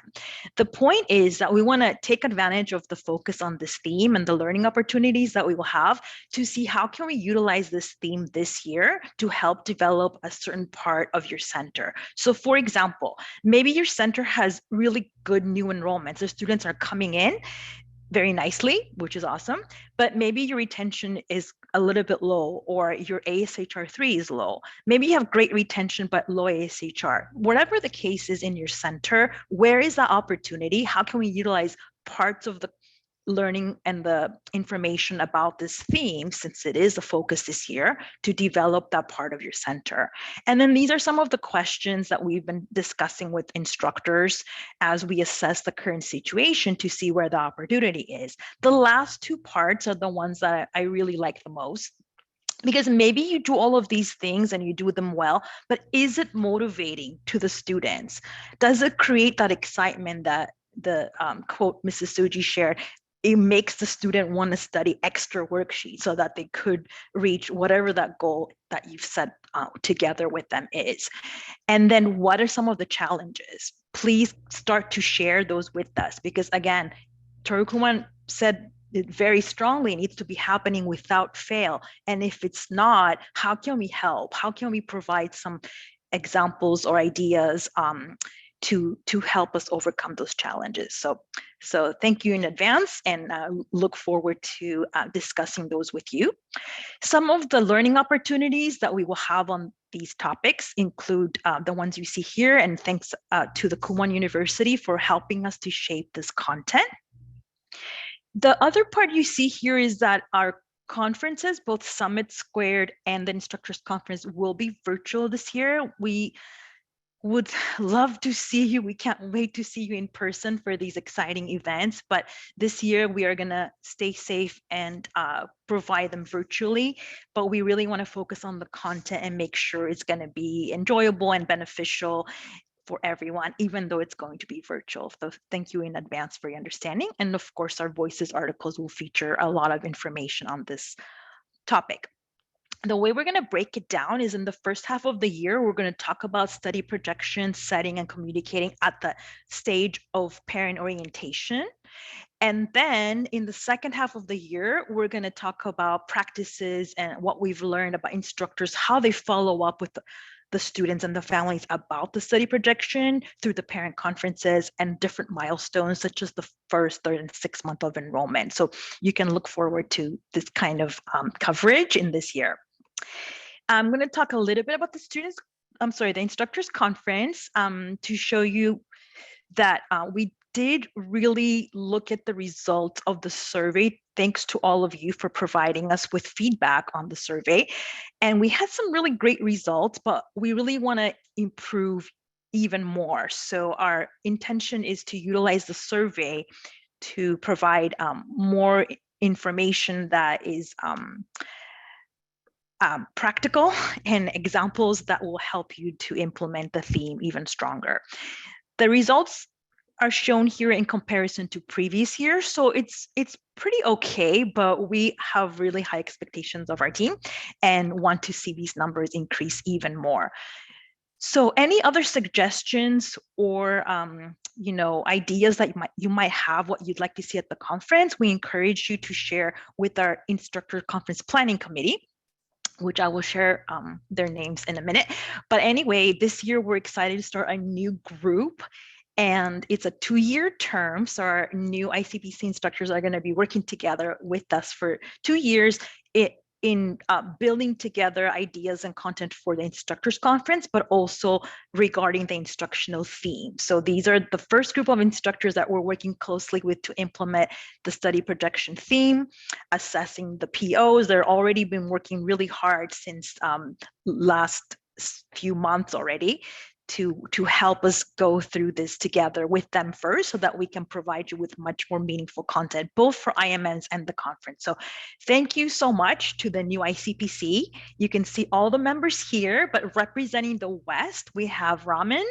The point is that we want to take advantage of the focus on this theme and the learning opportunities that we will have to see how can we utilize this theme this year to help develop a certain part of your center. So for example, maybe your center has really good new enrollments. The students are coming in very nicely, which is awesome, but maybe your retention is a little bit low or your ASHR 3 is low. Maybe you have great retention, but low ASHR. Whatever the case is in your center, where is that opportunity? How can we utilize parts of the learning and the information about this theme, since it is a focus this year, to develop that part of your center? And then these are some of the questions that we've been discussing with instructors as we assess the current situation to see where the opportunity is. The last two parts are the ones that I really like the most, because maybe you do all of these things and you do them well, but is it motivating to the students? Does it create that excitement that the quote Mrs. Tsuji shared? It makes the student want to study extra worksheets so that they could reach whatever that goal that you've set together with them is. And then what are some of the challenges? Please start to share those with us, because again, Toru Kumon said it very strongly, it needs to be happening without fail. And if it's not, how can we help? How can we provide some examples or ideas to help us overcome those challenges? So thank you in advance, and look forward to discussing those with you. Some of the learning opportunities that we will have on these topics include the ones you see here, and thanks to the Kumon University for helping us to shape this content. The other part you see here is that our conferences, both Summit Squared and the Instructors Conference, will be virtual this year. We would love to see you. We can't wait to see you in person for these exciting events. But this year we are going to stay safe and provide them virtually. But we really want to focus on the content and make sure it's going to be enjoyable and beneficial for everyone, even though it's going to be virtual. So thank you in advance for your understanding. And of course, our Voices articles will feature a lot of information on this topic. The way we're going to break it down is in the first half of the year, we're going to talk about study projection, setting, and communicating at the stage of parent orientation. And then in the second half of the year, we're going to talk about practices and what we've learned about instructors, how they follow up with the students and the families about the study projection through the parent conferences and different milestones, such as the first, third, and 6th month of enrollment. So you can look forward to this kind of coverage in this year. I'm going to talk a little bit about the instructors conference to show you that we did really look at the results of the survey. Thanks to all of you for providing us with feedback on the survey. And we had some really great results, but we really want to improve even more. So our intention is to utilize the survey to provide more information that is practical and examples that will help you to implement the theme even stronger. The results are shown here in comparison to previous years. So it's pretty okay, but we have really high expectations of our team and want to see these numbers increase even more. So any other suggestions or ideas that you might have what you'd like to see at the conference, we encourage you to share with our instructor conference planning committee, which I will share their names in a minute. But anyway, this year we're excited to start a new group, and it's a 2-year term. So our new ICPC instructors are going to be working together with us for 2 years in building together ideas and content for the instructors conference, but also regarding the instructional theme. So these are the first group of instructors that we're working closely with to implement the study projection theme, assessing the POs. They're already been working really hard since last few months already to help us go through this together with them first, so that we can provide you with much more meaningful content, both for IMMs and the conference. So thank you so much to the new ICPC. You can see all the members here, but representing the West, we have Raman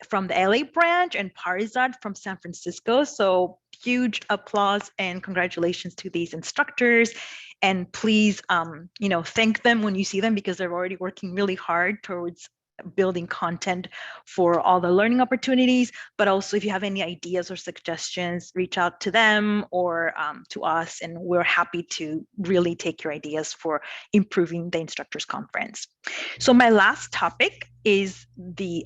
from the LA branch and Parizad from San Francisco. So huge applause and congratulations to these instructors. And please, thank them when you see them, because they're already working really hard towards building content for all the learning opportunities. But also, if you have any ideas or suggestions, reach out to them or to us, and we're happy to really take your ideas for improving the instructors conference. So my last topic is the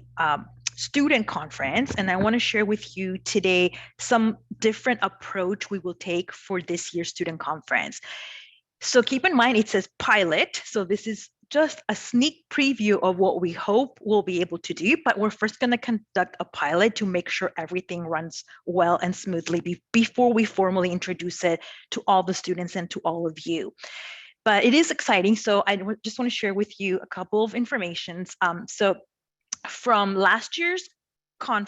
student conference, and I want to share with you today some different approach we will take for this year's student conference. So keep in mind, it says pilot. So this is just a sneak preview of what we hope we'll be able to do, but we're first going to conduct a pilot to make sure everything runs well and smoothly before we formally introduce it to all the students and to all of you. But it is exciting, so I just want to share with you a couple of informations. So from last year's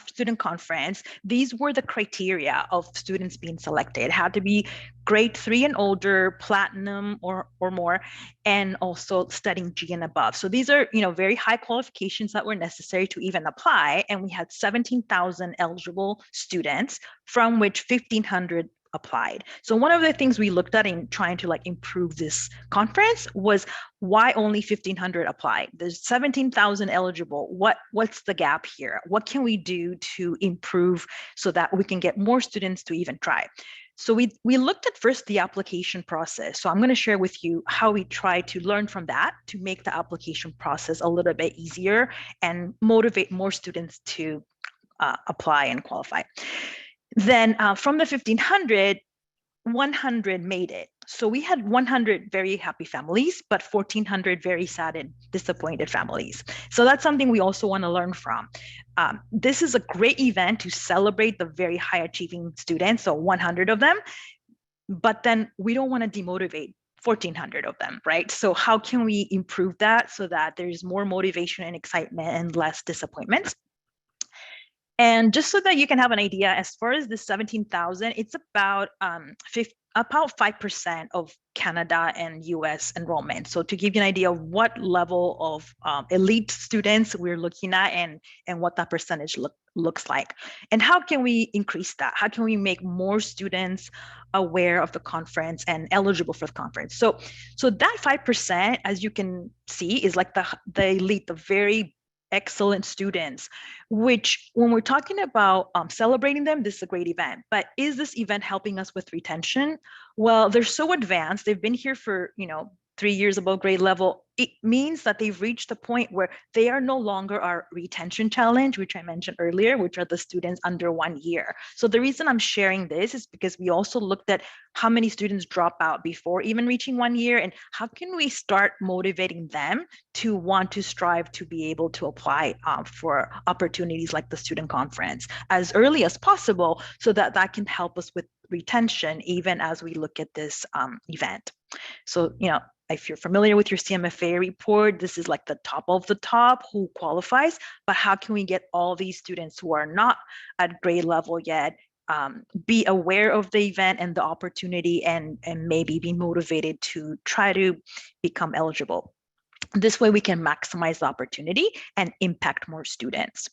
student conference, these were the criteria of students being selected. It had to be grade 3 and older, platinum or more, and also studying G and above. So these are, very high qualifications that were necessary to even apply. And we had 17,000 eligible students, from which 1,500 applied. So one of the things we looked at in trying to improve this conference was why only 1,500 applied. There's 17,000 eligible. What's the gap here? What can we do to improve so that we can get more students to even try? So we looked at first the application process. So I'm going to share with you how we try to learn from that to make the application process a little bit easier and motivate more students to apply and qualify. Then from the 1,500, 100 made it. So we had 100 very happy families, but 1,400 very sad and disappointed families. So that's something we also want to learn from. This is a great event to celebrate the very high achieving students, so 100 of them, but then we don't want to demotivate 1,400 of them, right? So how can we improve that so that there's more motivation and excitement and less disappointments? And just so that you can have an idea, as far as the 17,000, it's about 5% of Canada and US enrollment. So to give you an idea of what level of elite students we're looking at and what that percentage looks like. And how can we increase that? How can we make more students aware of the conference and eligible for the conference? So that 5%, as you can see, is like the elite, the very excellent students, which when we're talking about celebrating them, this is a great event. But is this event helping us with retention? Well, they're so advanced. They've been here for 3 years above grade level. It means that they've reached a point where they are no longer our retention challenge, which I mentioned earlier, which are the students under 1 year. So the reason I'm sharing this is because we also looked at how many students drop out before even reaching 1 year, and how can we start motivating them to want to strive to be able to apply for opportunities like the student conference as early as possible, so that that can help us with retention even as we look at this event. So, if you're familiar with your CMFA report, this is like the top of the top who qualifies, but how can we get all these students who are not at grade level yet be aware of the event and the opportunity, and maybe be motivated to try to become eligible? This way we can maximize the opportunity and impact more students.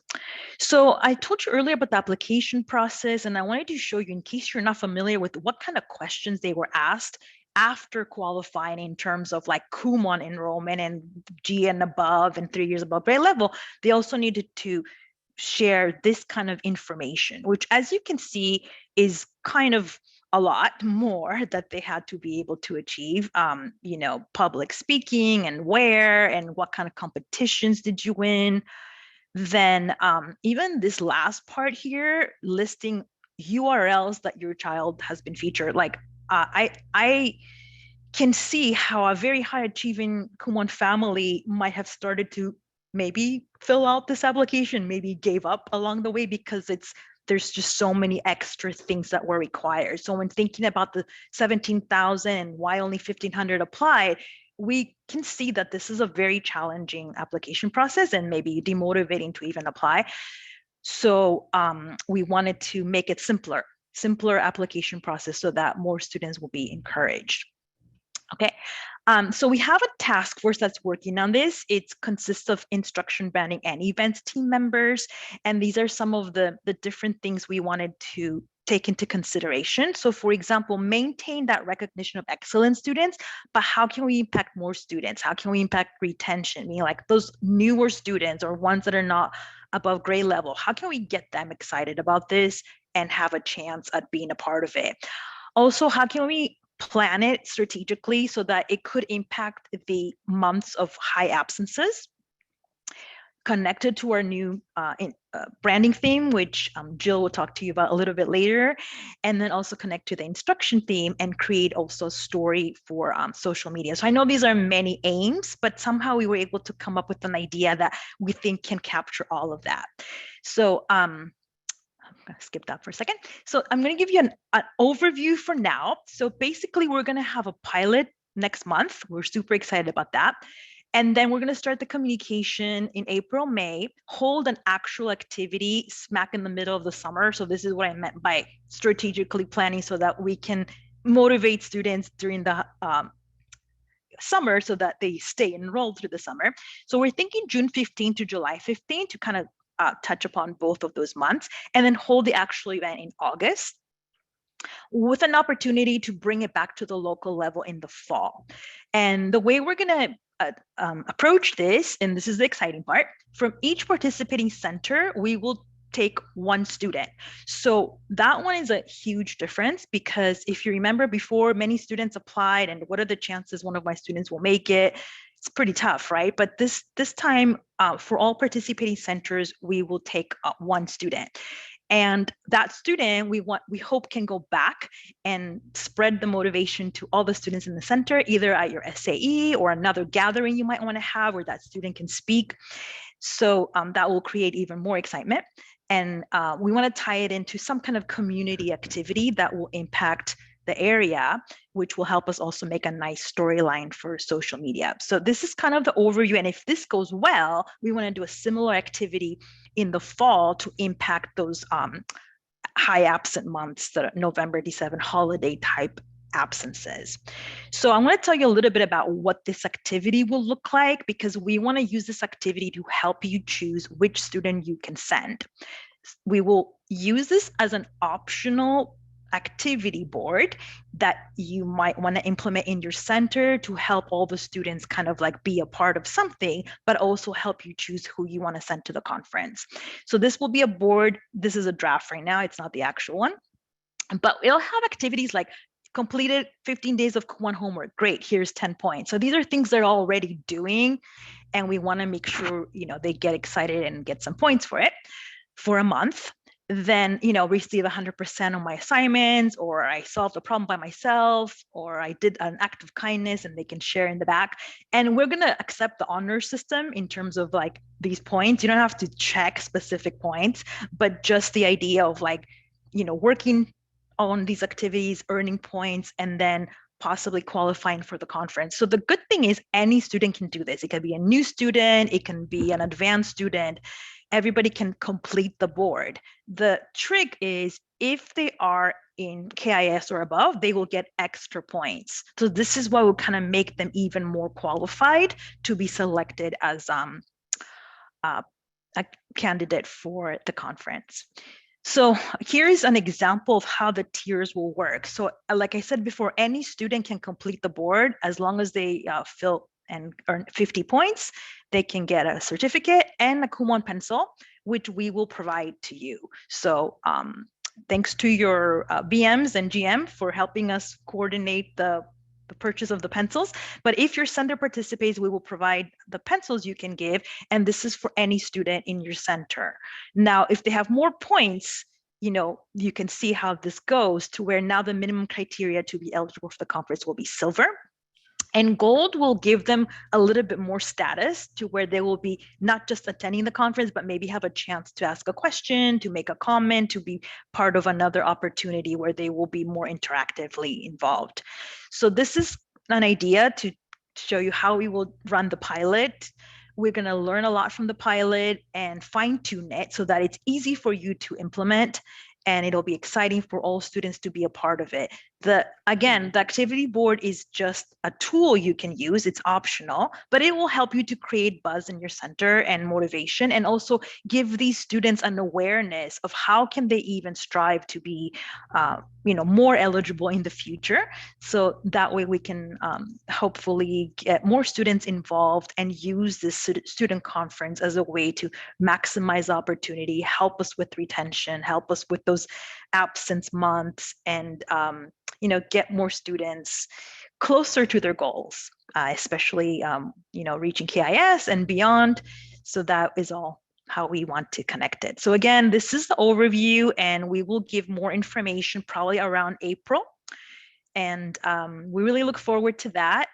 So I told you earlier about the application process, and I wanted to show you, in case you're not familiar with what kind of questions they were asked after qualifying in terms of like Kumon enrollment and G and above and 3 years above grade level. They also needed to share this kind of information, which, as you can see, is kind of a lot more that they had to be able to achieve. Public speaking, and where, and what kind of competitions did you win. Then even this last part here, listing URLs that your child has been featured. Like I can see how a very high achieving Kumon family might have started to maybe fill out this application, maybe gave up along the way, because there's just so many extra things that were required. So when thinking about the 17,000 and why only 1,500 applied, we can see that this is a very challenging application process and maybe demotivating to even apply. So we wanted to make it simpler application process so that more students will be encouraged. Okay, so we have a task force that's working on this. It consists of instruction, branding, and events team members. And these are some of the different things we wanted to take into consideration. So for example, maintain that recognition of excellent students, but how can we impact more students? How can we impact retention? Meaning like those newer students or ones that are not above grade level, how can we get them excited about this and have a chance at being a part of it? Also, how can we plan it strategically so that it could impact the months of high absences, connected to our new branding theme, which Jill will talk to you about a little bit later, and then also connect to the instruction theme and create also a story for social media. So I know these are many aims, but somehow we were able to come up with an idea that we think can capture all of that. So I'm going to skip that for a second. So I'm going to give you an overview for now. So basically, we're going to have a pilot next month. We're super excited about that. And then we're going to start the communication in April, May, hold an actual activity smack in the middle of the summer. So this is what I meant by strategically planning, so that we can motivate students during the summer so that they stay enrolled through the summer. So we're thinking June 15 to July 15 to kind of touch upon both of those months, and then hold the actual event in August, with an opportunity to bring it back to the local level in the fall. And the way we're going to approach this, and this is the exciting part, from each participating center, we will take one student. So that one is a huge difference, because if you remember before, many students applied, and what are the chances one of my students will make it? It's pretty tough, right? But this time, for all participating centers, we will take one student. And that student, we hope can go back and spread the motivation to all the students in the center, either at your SAE or another gathering you might want to have where that student can speak. So that will create even more excitement. And we want to tie it into some kind of community activity that will impact the area, which will help us also make a nice storyline for social media. So this is kind of the overview. And if this goes well, we want to do a similar activity in the fall to impact those high absent months, the November, December holiday type absences. So I want to tell you a little bit about what this activity will look like, because we want to use this activity to help you choose which student you can send. We will use this as an optional activity board that you might want to implement in your center to help all the students kind of like be a part of something, but also help you choose who you want to send to the conference. So this will be a board. This is a draft right now. It's not the actual one, but it'll have activities like completed 15 days of Kumon homework. Great, here's 10 points. So these are things they're already doing, and we want to make sure, they get excited and get some points for it for a month. Then, receive 100% on my assignments, or I solved a problem by myself, or I did an act of kindness, and they can share in the back. And we're going to accept the honor system in terms of like these points. You don't have to check specific points, but just the idea of like, working on these activities, earning points, and then possibly qualifying for the conference. So the good thing is any student can do this. It can be a new student, it can be an advanced student. Everybody can complete the board. The trick is if they are in KIS or above, they will get extra points. So this is what will kind of make them even more qualified to be selected as a candidate for the conference. So here's an example of how the tiers will work. So like I said before, any student can complete the board as long as they fill and earn 50 points. They can get a certificate and a Kumon pencil, which we will provide to you. So thanks to your BMs and GM for helping us coordinate the purchase of the pencils. But if your center participates, we will provide the pencils you can give. And this is for any student in your center. Now, if they have more points, you can see how this goes to where now the minimum criteria to be eligible for the conference will be silver. And gold will give them a little bit more status to where they will be not just attending the conference, but maybe have a chance to ask a question, to make a comment, to be part of another opportunity where they will be more interactively involved. So this is an idea to show you how we will run the pilot. We're going to learn a lot from the pilot and fine tune it so that it's easy for you to implement, and it'll be exciting for all students to be a part of it. Again, the activity board is just a tool you can use. It's optional, but it will help you to create buzz in your center and motivation, and also give these students an awareness of how can they even strive to be more eligible in the future. So that way we can hopefully get more students involved and use this student conference as a way to maximize opportunity, help us with retention, help us with those absence months, and get more students closer to their goals, especially reaching KIS and beyond. So that is all how we want to connect it. So again, this is the overview, and we will give more information probably around April. And we really look forward to that.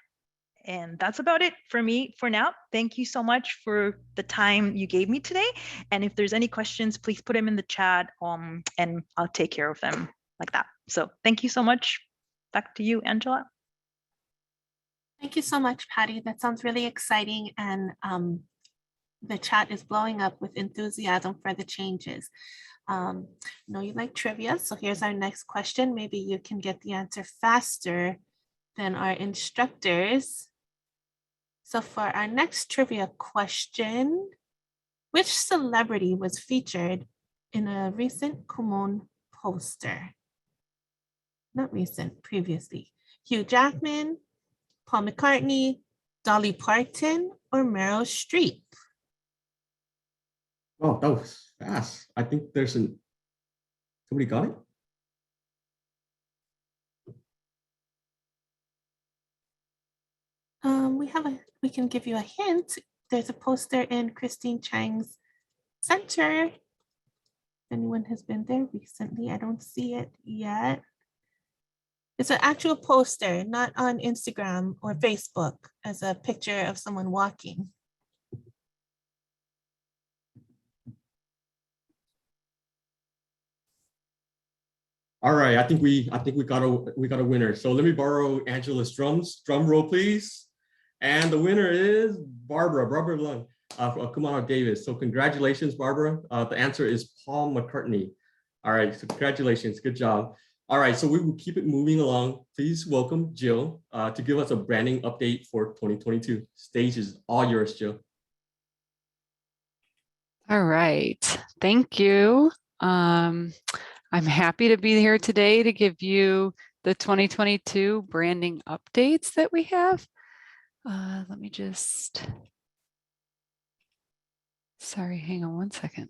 And that's about it for me for now. Thank you so much for the time you gave me today. And if there's any questions, please put them in the chat, and I'll take care of them like that. So thank you so much. Back to you, Angela. Thank you so much, Patty. That sounds really exciting. And the chat is blowing up with enthusiasm for the changes. I know you like trivia, so here's our next question. Maybe you can get the answer faster than our instructors. So for our next trivia question, which celebrity was featured in a recent Kumon poster? Not recent, previously. Hugh Jackman, Paul McCartney, Dolly Parton, or Meryl Streep? Oh, that was fast. I think somebody got it? We can give you a hint. There's a poster in Christine Chang's center. If anyone has been there recently, I don't see it yet. It's an actual poster, not on Instagram or Facebook, as a picture of someone walking. All right, I think we got a winner. So let me borrow Angela's drums. Drum roll, please. And the winner is Barbara Lung of Kumano Davis. So congratulations, Barbara. The answer is Paul McCartney. All right, so congratulations, good job. All right, so we will keep it moving along. Please welcome Jill to give us a branding update for 2022. Stage is all yours, Jill. All right, thank you. I'm happy to be here today to give you the 2022 branding updates that we have. Let me just, sorry, hang on one second.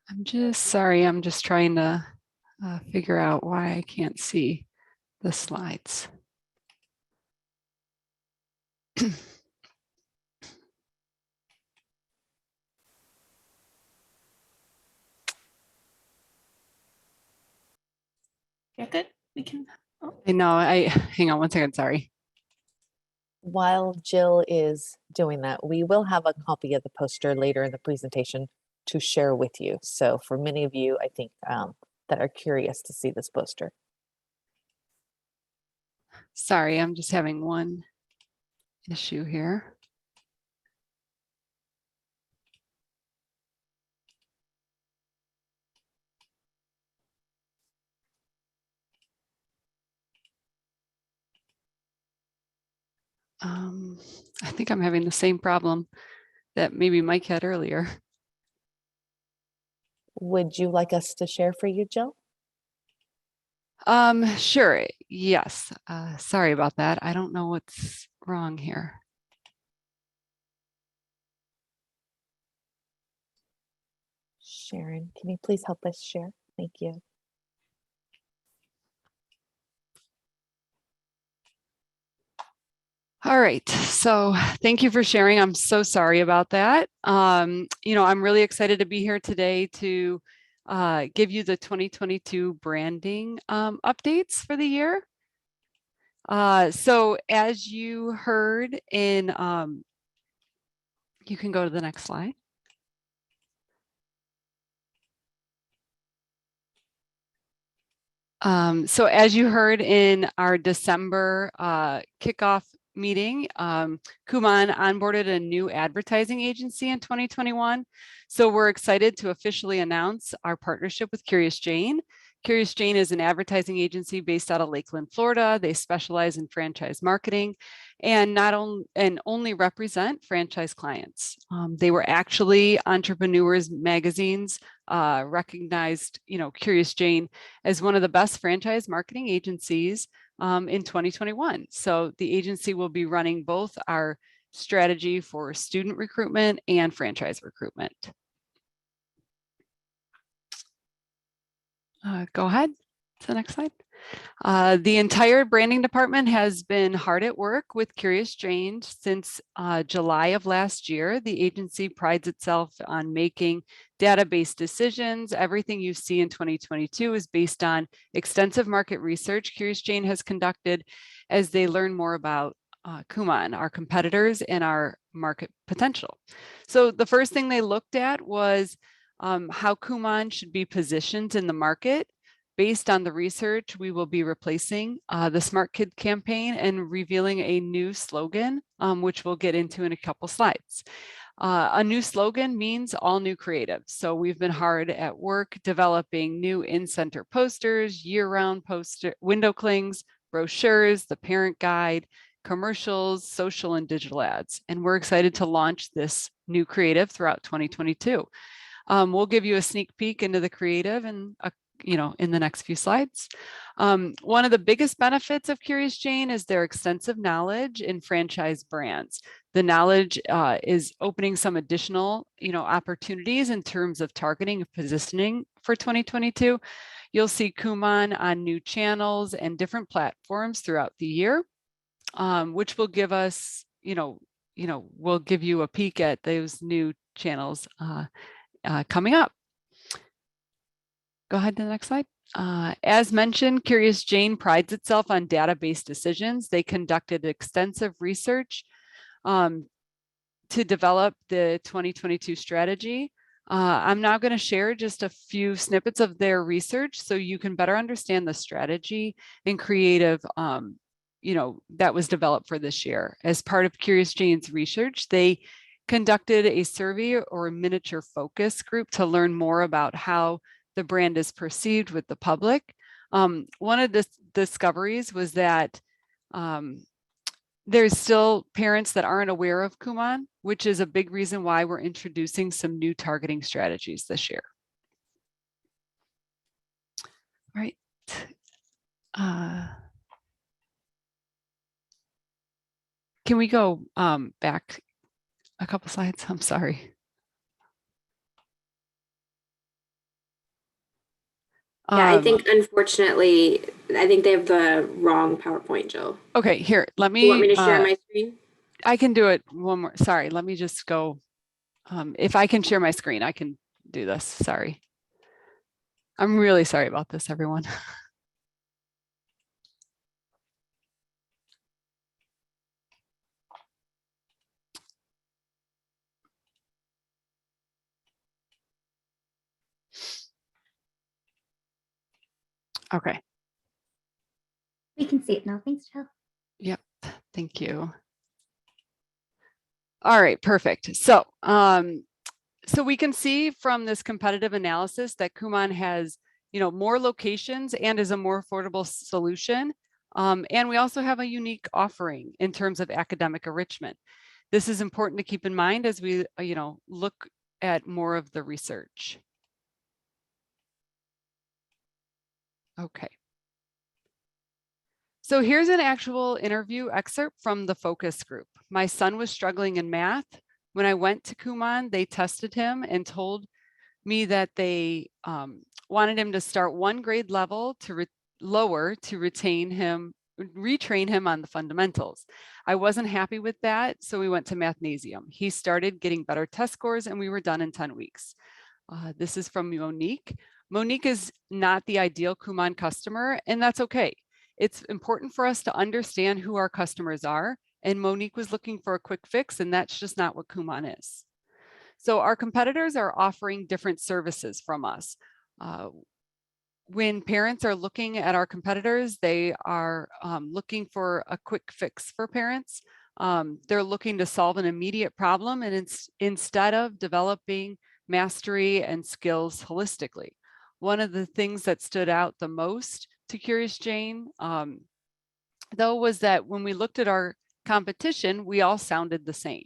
I'm just sorry, I'm just trying to figure out why I can't see the slides. Yeah, good. We can. Oh. I know, hang on one second, sorry. While Jill is doing that, we will have a copy of the poster later in the presentation to share with you. So for many of you, I think that are curious to see this poster. Sorry, I'm just having one issue here. I think I'm having the same problem that maybe Mike had earlier. Would you like us to share for you, Jill? Sure, yes. Sorry about that. I don't know what's wrong here. Sharon, can you please help us share? Thank you. All right, so thank you for sharing. I'm so sorry about that. You know, I'm really excited to be here today to give you the 2022 branding updates for the year. So as you heard in, you can go to the next slide. So as you heard in our December kickoff meeting, Kumon onboarded a new advertising agency in 2021. So we're excited to officially announce our partnership with Curious Jane. Curious Jane is an advertising agency based out of Lakeland, Florida. They specialize in franchise marketing and only represent franchise clients. They were actually Entrepreneurs Magazine's recognized, you know, Curious Jane as one of the best franchise marketing agencies in 2021. So the agency will be running both our strategy for student recruitment and franchise recruitment. Go ahead to the next slide. The entire branding department has been hard at work with Curious Jane since July of last year. The agency prides itself on making database decisions. Everything you see in 2022 is based on extensive market research Curious Jane has conducted as they learn more about Kumon, our competitors, and our market potential. So the first thing they looked at was how Kumon should be positioned in the market. Based on the research, we will be replacing the Smart Kid campaign and revealing a new slogan, which we'll get into in a couple slides. A new slogan means all new creatives. So we've been hard at work developing new in-center posters, year-round poster, window clings, brochures, the parent guide, commercials, social and digital ads. And we're excited to launch this new creative throughout 2022. We'll give you a sneak peek into the creative and in the next few slides. One of the biggest benefits of Curious Jane is their extensive knowledge in franchise brands. The knowledge is opening some additional, opportunities in terms of targeting and positioning for 2022. You'll see Kumon on new channels and different platforms throughout the year, which will give us, we'll give you a peek at those new channels coming up. Go ahead to the next slide. As mentioned, Curious Jane prides itself on data-based decisions. They conducted extensive research to develop the 2022 strategy. I'm now going to share just a few snippets of their research so you can better understand the strategy and creative that was developed for this year. As part of Curious Jane's research, they conducted a survey or a miniature focus group to learn more about how the brand is perceived with the public. One of the discoveries was that there's still parents that aren't aware of Kumon, which is a big reason why we're introducing some new targeting strategies this year. All right. Can we go back a couple slides? I'm sorry. Yeah, I think unfortunately, I think they have the wrong PowerPoint, Jill. Okay, here, let me. You want me to share my screen? I can do it one more. Sorry, let me just go. If I can share my screen, I can do this. Sorry. I'm really sorry about this, everyone. Okay. We can see it now. Thanks, Jill. Yep. Thank you. All right. Perfect. So, so we can see from this competitive analysis that Kumon has, more locations and is a more affordable solution. And we also have a unique offering in terms of academic enrichment. This is important to keep in mind as we, look at more of the research. Okay. So here's an actual interview excerpt from the focus group. My son was struggling in math. When I went to Kumon, they tested him and told me that they wanted him to start one grade level to lower to retrain him on the fundamentals. I wasn't happy with that, so we went to Mathnasium. He started getting better test scores and we were done in 10 weeks. This is from Monique. Monique is not the ideal Kumon customer, and that's okay. It's important for us to understand who our customers are, and Monique was looking for a quick fix, and that's just not what Kumon is. So our competitors are offering different services from us. When parents are looking at our competitors, they are looking for a quick fix for parents. They're looking to solve an immediate problem, and it's instead of developing mastery and skills holistically. One of the things that stood out the most to Curious Jane, though, was that when we looked at our competition, we all sounded the same.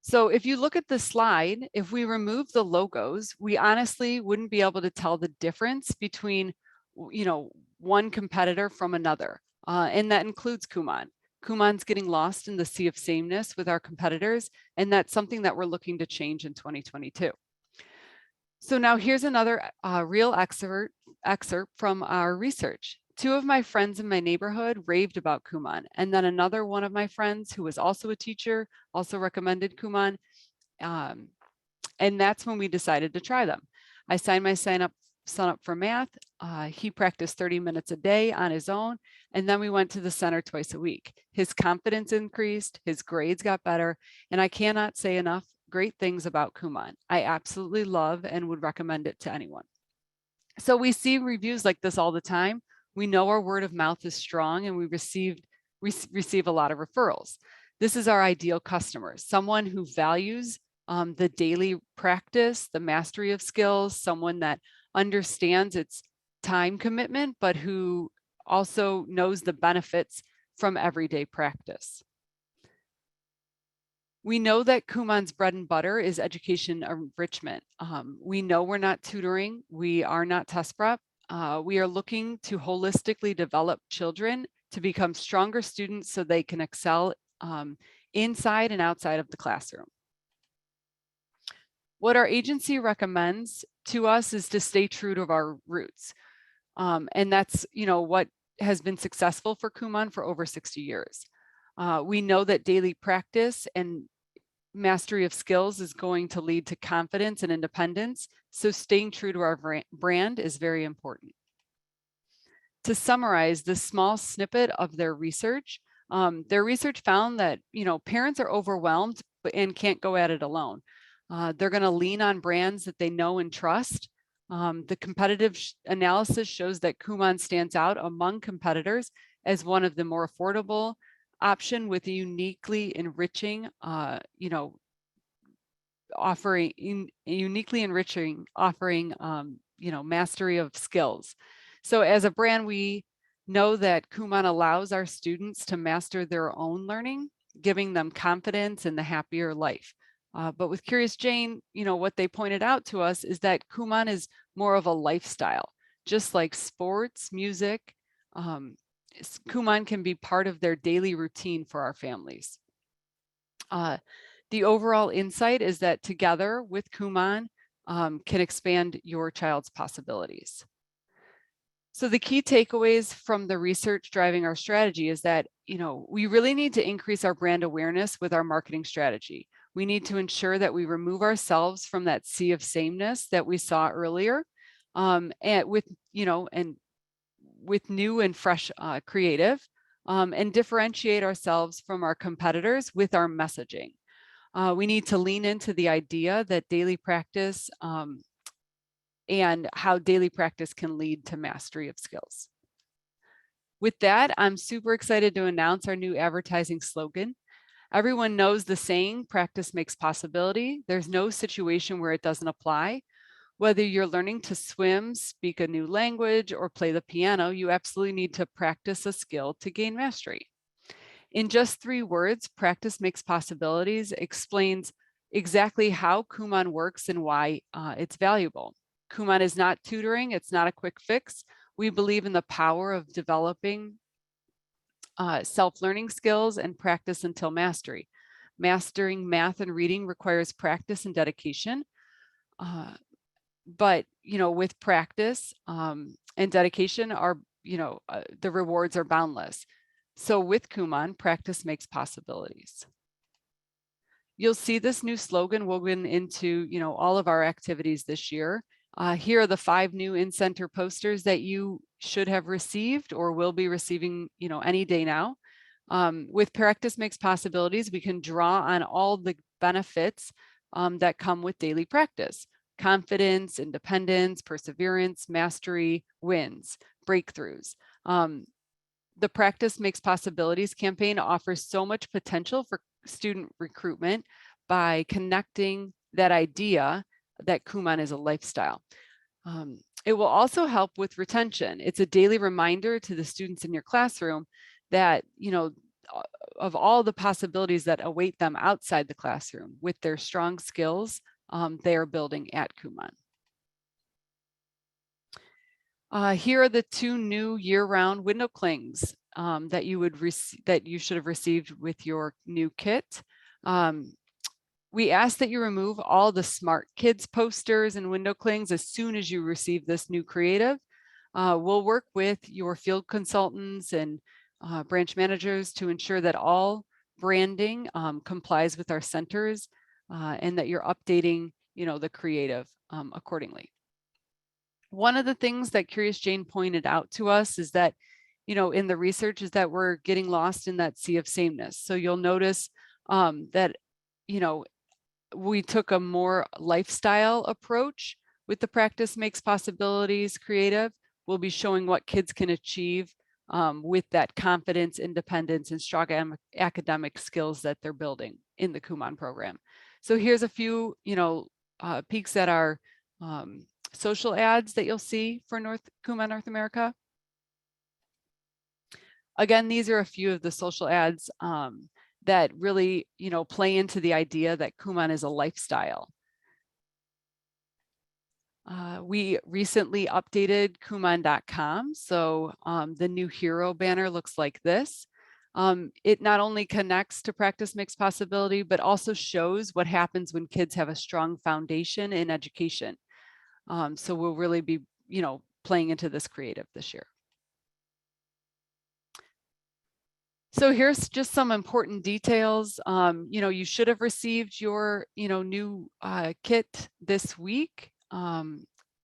So if you look at the slide, if we remove the logos, we honestly wouldn't be able to tell the difference between, one competitor from another. And that includes Kumon. Kumon's getting lost in the sea of sameness with our competitors, and that's something that we're looking to change in 2022. So now here's another real excerpt from our research. 2 of my friends in my neighborhood raved about Kumon, and then another one of my friends who was also a teacher also recommended Kumon, and that's when we decided to try them. I signed my son up for math. He practiced 30 minutes a day on his own, and then we went to the center twice a week. His confidence increased, his grades got better, and I cannot say enough great things about Kumon. I absolutely love and would recommend it to anyone. So we see reviews like this all the time. We know our word of mouth is strong, and we receive a lot of referrals. This is our ideal customer, someone who values the daily practice, the mastery of skills, someone that understands its time commitment, but who also knows the benefits from everyday practice. We know that Kumon's bread and butter is education enrichment. We know we're not tutoring. We are not test prep. We are looking to holistically develop children to become stronger students so they can excel inside and outside of the classroom. What our agency recommends to us is to stay true to our roots. And that's what has been successful for Kumon for over 60 years. We know that daily practice and mastery of skills is going to lead to confidence and independence. So staying true to our brand is very important. To summarize this small snippet of their research found that, parents are overwhelmed and can't go at it alone. They're going to lean on brands that they know and trust. The competitive analysis shows that Kumon stands out among competitors as one of the more affordable option with a uniquely enriching, offering mastery of skills. So as a brand, we know that Kumon allows our students to master their own learning, giving them confidence in the happier life. But with Curious Jane, what they pointed out to us is that Kumon is more of a lifestyle, just like sports, music. Kumon can be part of their daily routine for our families. The overall insight is that together with Kumon can expand your child's possibilities. So the key takeaways from the research driving our strategy is that, we really need to increase our brand awareness with our marketing strategy. We need to ensure that we remove ourselves from that sea of sameness that we saw earlier, and with new and fresh creative, and differentiate ourselves from our competitors with our messaging. We need to lean into the idea that daily practice and how daily practice can lead to mastery of skills. With that, I'm super excited to announce our new advertising slogan. Everyone knows the saying, practice makes possibility. There's no situation where it doesn't apply. Whether you're learning to swim, speak a new language, or play the piano, you absolutely need to practice a skill to gain mastery. In just 3 words, practice makes possibilities explains exactly how Kumon works and why it's valuable. Kumon is not tutoring, it's not a quick fix. We believe in the power of developing self-learning skills and practice until mastery. Mastering math and reading requires practice and dedication. But with practice and dedication, the rewards are boundless. So with Kumon, practice makes possibilities. You'll see this new slogan woven into all of our activities this year. Here are the 5 new in-center posters that you should have received or will be receiving any day now. With practice makes possibilities, we can draw on all the benefits that come with daily practice. Confidence, independence, perseverance, mastery, wins, breakthroughs. The Practice Makes Possibilities campaign offers so much potential for student recruitment by connecting that idea that Kumon is a lifestyle. It will also help with retention. It's a daily reminder to the students in your classroom that, of all the possibilities that await them outside the classroom with their strong skills they are building at Kumon. Here are the 2 new year-round window clings that you should have received with your new kit. We ask that you remove all the Smart Kids posters and window clings as soon as you receive this new creative. We'll work with your field consultants and branch managers to ensure that all branding complies with our centers and that you're updating, the creative accordingly. One of the things that Curious Jane pointed out to us is that, in the research is that we're getting lost in that sea of sameness. So you'll notice that, we took a more lifestyle approach with the Practice Makes Possibilities creative. We'll be showing what kids can achieve with that confidence, independence, and strong academic skills that they're building in the Kumon program. So here's a few, peeks at our social ads that you'll see for Kumon North America. Again, these are a few of the social ads that really, play into the idea that Kumon is a lifestyle. We recently updated Kumon.com. So the new hero banner looks like this. It not only connects to Practice Makes Possibility, but also shows what happens when kids have a strong foundation in education. So we'll really be, playing into this creative this year. So here's just some important details. You should have received your, new kit this week.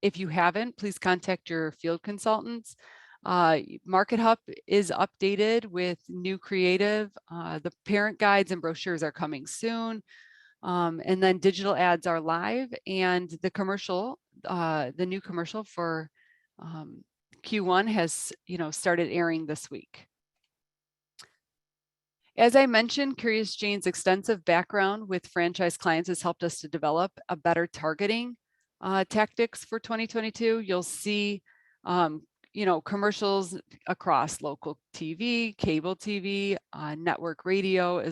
If you haven't, please contact your field consultants. Market Hub is updated with new creative. The parent guides and brochures are coming soon. And then digital ads are live, and the commercial, the new commercial for Q1 has, started airing this week. As I mentioned, Curious Jane's extensive background with franchise clients has helped us to develop a better targeting tactics for 2022. You'll see, commercials across local TV, cable TV, network radio,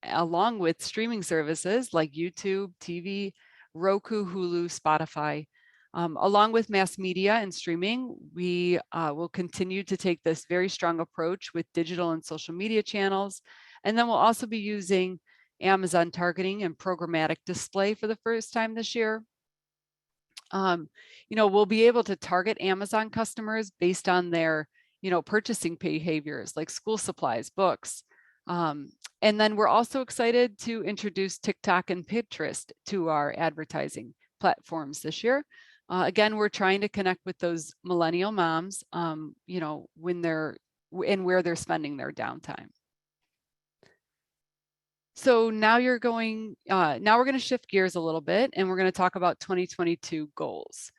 along with streaming services like YouTube, TV, Roku, Hulu, Spotify. Along with mass media and streaming, we will continue to take this very strong approach with digital and social media channels. And then we'll also be using Amazon targeting and programmatic display for the first time this year. We'll be able to target Amazon customers based on their, purchasing behaviors like school supplies, books. And then we're also excited to introduce TikTok and Pinterest to our advertising platforms this year. Again, we're trying to connect with those millennial moms, when they're and where they're spending their downtime. So now we're going to shift gears a little bit, and we're going to talk about 2022 goals.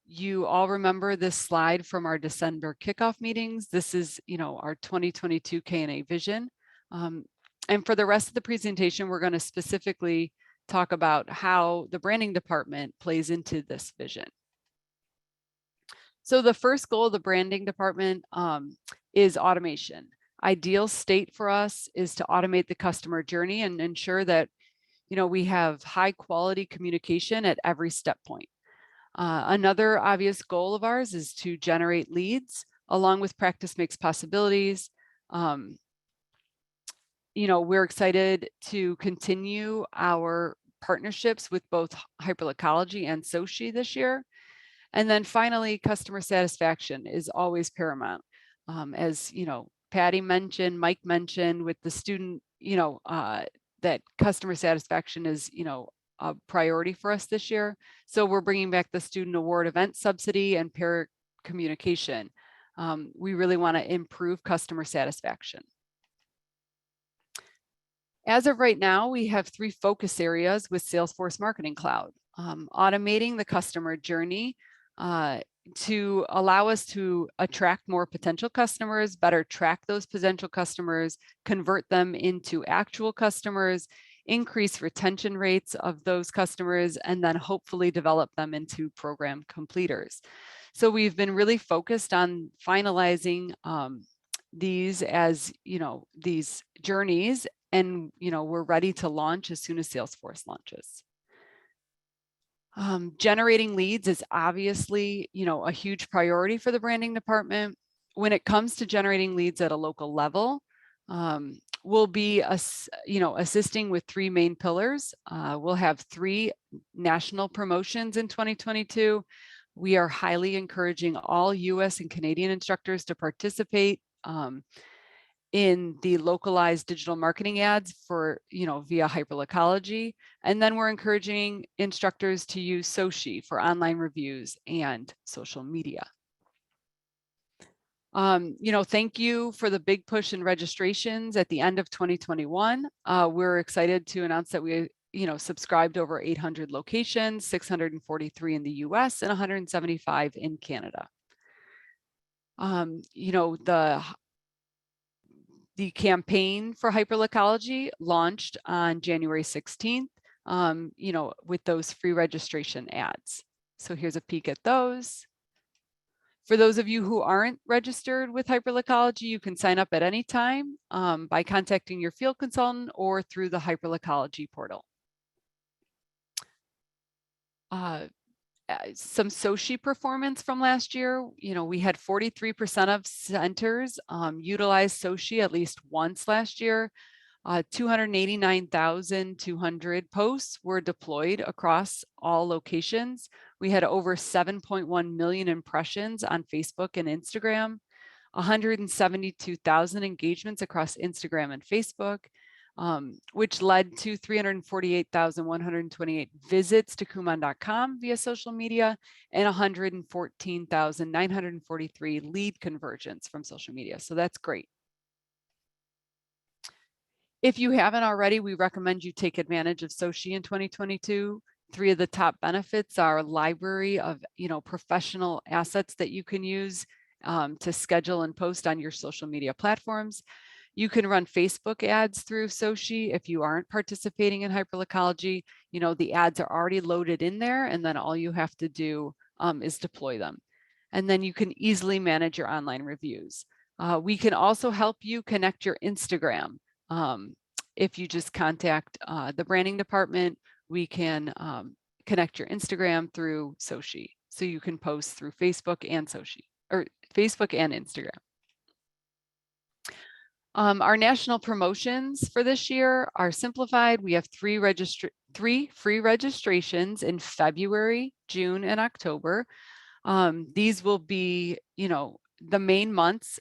You all remember this slide from our December kickoff meetings. This is, our 2022 K&A vision. And for the rest of the presentation, we're going to specifically talk about how the branding department plays into this vision. So the first goal of the branding department is automation. Ideal state for us is to automate the customer journey and ensure that, we have high quality communication at every step point. Another obvious goal of ours is to generate leads along with practice makes possibilities. We're excited to continue our partnerships with both Hyperlocology and Sochi this year. And then finally, customer satisfaction is always paramount. As Patty mentioned, Mike mentioned with the student, that customer satisfaction is, a priority for us this year. So we're bringing back the student award event subsidy and peer communication. We really want to improve customer satisfaction. As of right now, we have 3 focus areas with Salesforce Marketing Cloud. Automating the customer journey to allow us to attract more potential customers, better track those potential customers, convert them into actual customers, increase retention rates of those customers, and then hopefully develop them into program completers. So we've been really focused on finalizing these as, these journeys. And, we're ready to launch as soon as Salesforce launches. Generating leads is obviously, a huge priority for the branding department. When it comes to generating leads at a local level, we'll be, assisting with 3 main pillars. We'll have 3 national promotions in 2022. We are highly encouraging all US and Canadian instructors to participate in the localized digital marketing ads for, via Hyperlocology. And then we're encouraging instructors to use Sochi for online reviews and social media. Thank you for the big push in registrations at the end of 2021. We're excited to announce that we, subscribed over 800 locations, 643 in the US and 175 in Canada. The campaign for Hyperlocology launched on January 16th, with those free registration ads. So here's a peek at those. For those of you who aren't registered with Hyperlocology, you can sign up at any time by contacting your field consultant or through the Hyperlocology portal. Some Sochi performance from last year, we had 43% of centers utilize Sochi at least once last year. 289,200 posts were deployed across all locations. We had over 7.1 million impressions on Facebook and Instagram. 172,000 engagements across Instagram and Facebook, which led to 348,128 visits to Kumon.com via social media and 114,943 lead conversions from social media. So that's great. If you haven't already, we recommend you take advantage of Soci in 2022. 3 of the top benefits are a library of professional assets that you can use to schedule and post on your social media platforms. You can run Facebook ads through Soci if you aren't participating in hyperlocology. The ads are already loaded in there, and then all you have to do is deploy them. And then you can easily manage your online reviews. We can also help you connect your Instagram. If you just contact the branding department, we can connect your Instagram through Soci. So you can post through Facebook and Soci, or Facebook and Instagram. Our national promotions for this year are simplified. We have 3 free registrations in February, June, and October. These will be, the main months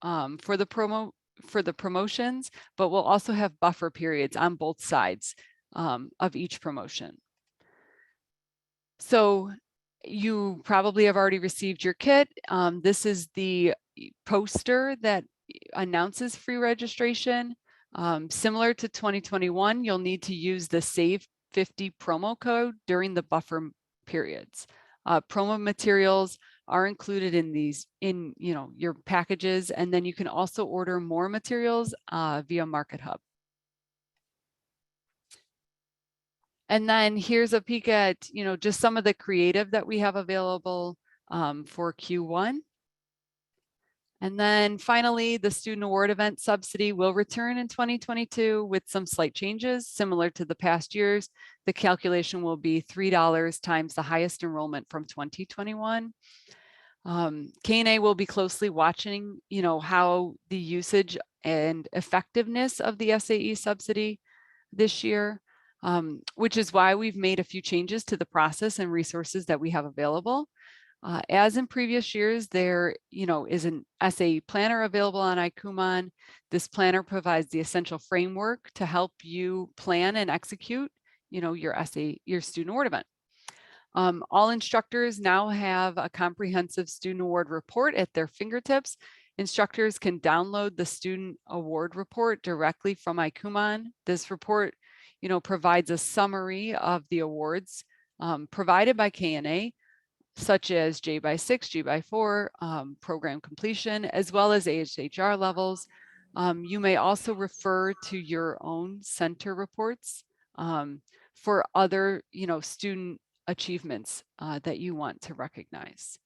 for the promotions, but we'll also have buffer periods on both sides of each promotion. So you probably have already received your kit. This is the poster that announces free registration. Similar to 2021, you'll need to use the Save 50 promo code during the buffer periods. Promo materials are included in these your packages, and then you can also order more materials via Market Hub. And then here's a peek at just some of the creative that we have available for Q1. And then finally, the student award event subsidy will return in 2022 with some slight changes similar to the past years. The calculation will be $3 times the highest enrollment from 2021. K&A will be closely watching, how the usage and effectiveness of the SAE subsidy this year, which is why we've made a few changes to the process and resources that we have available. As in previous years, there is an SAE planner available on iKumon. This planner provides the essential framework to help you plan and execute, your student award event. All instructors now have a comprehensive student award report at their fingertips. Instructors can download the student award report directly from iKumon. This report, provides a summary of the awards provided by K&A, such as J/6, G/4, program completion, as well as AHR levels. You may also refer to your own center reports for other, student achievements that you want to recognize.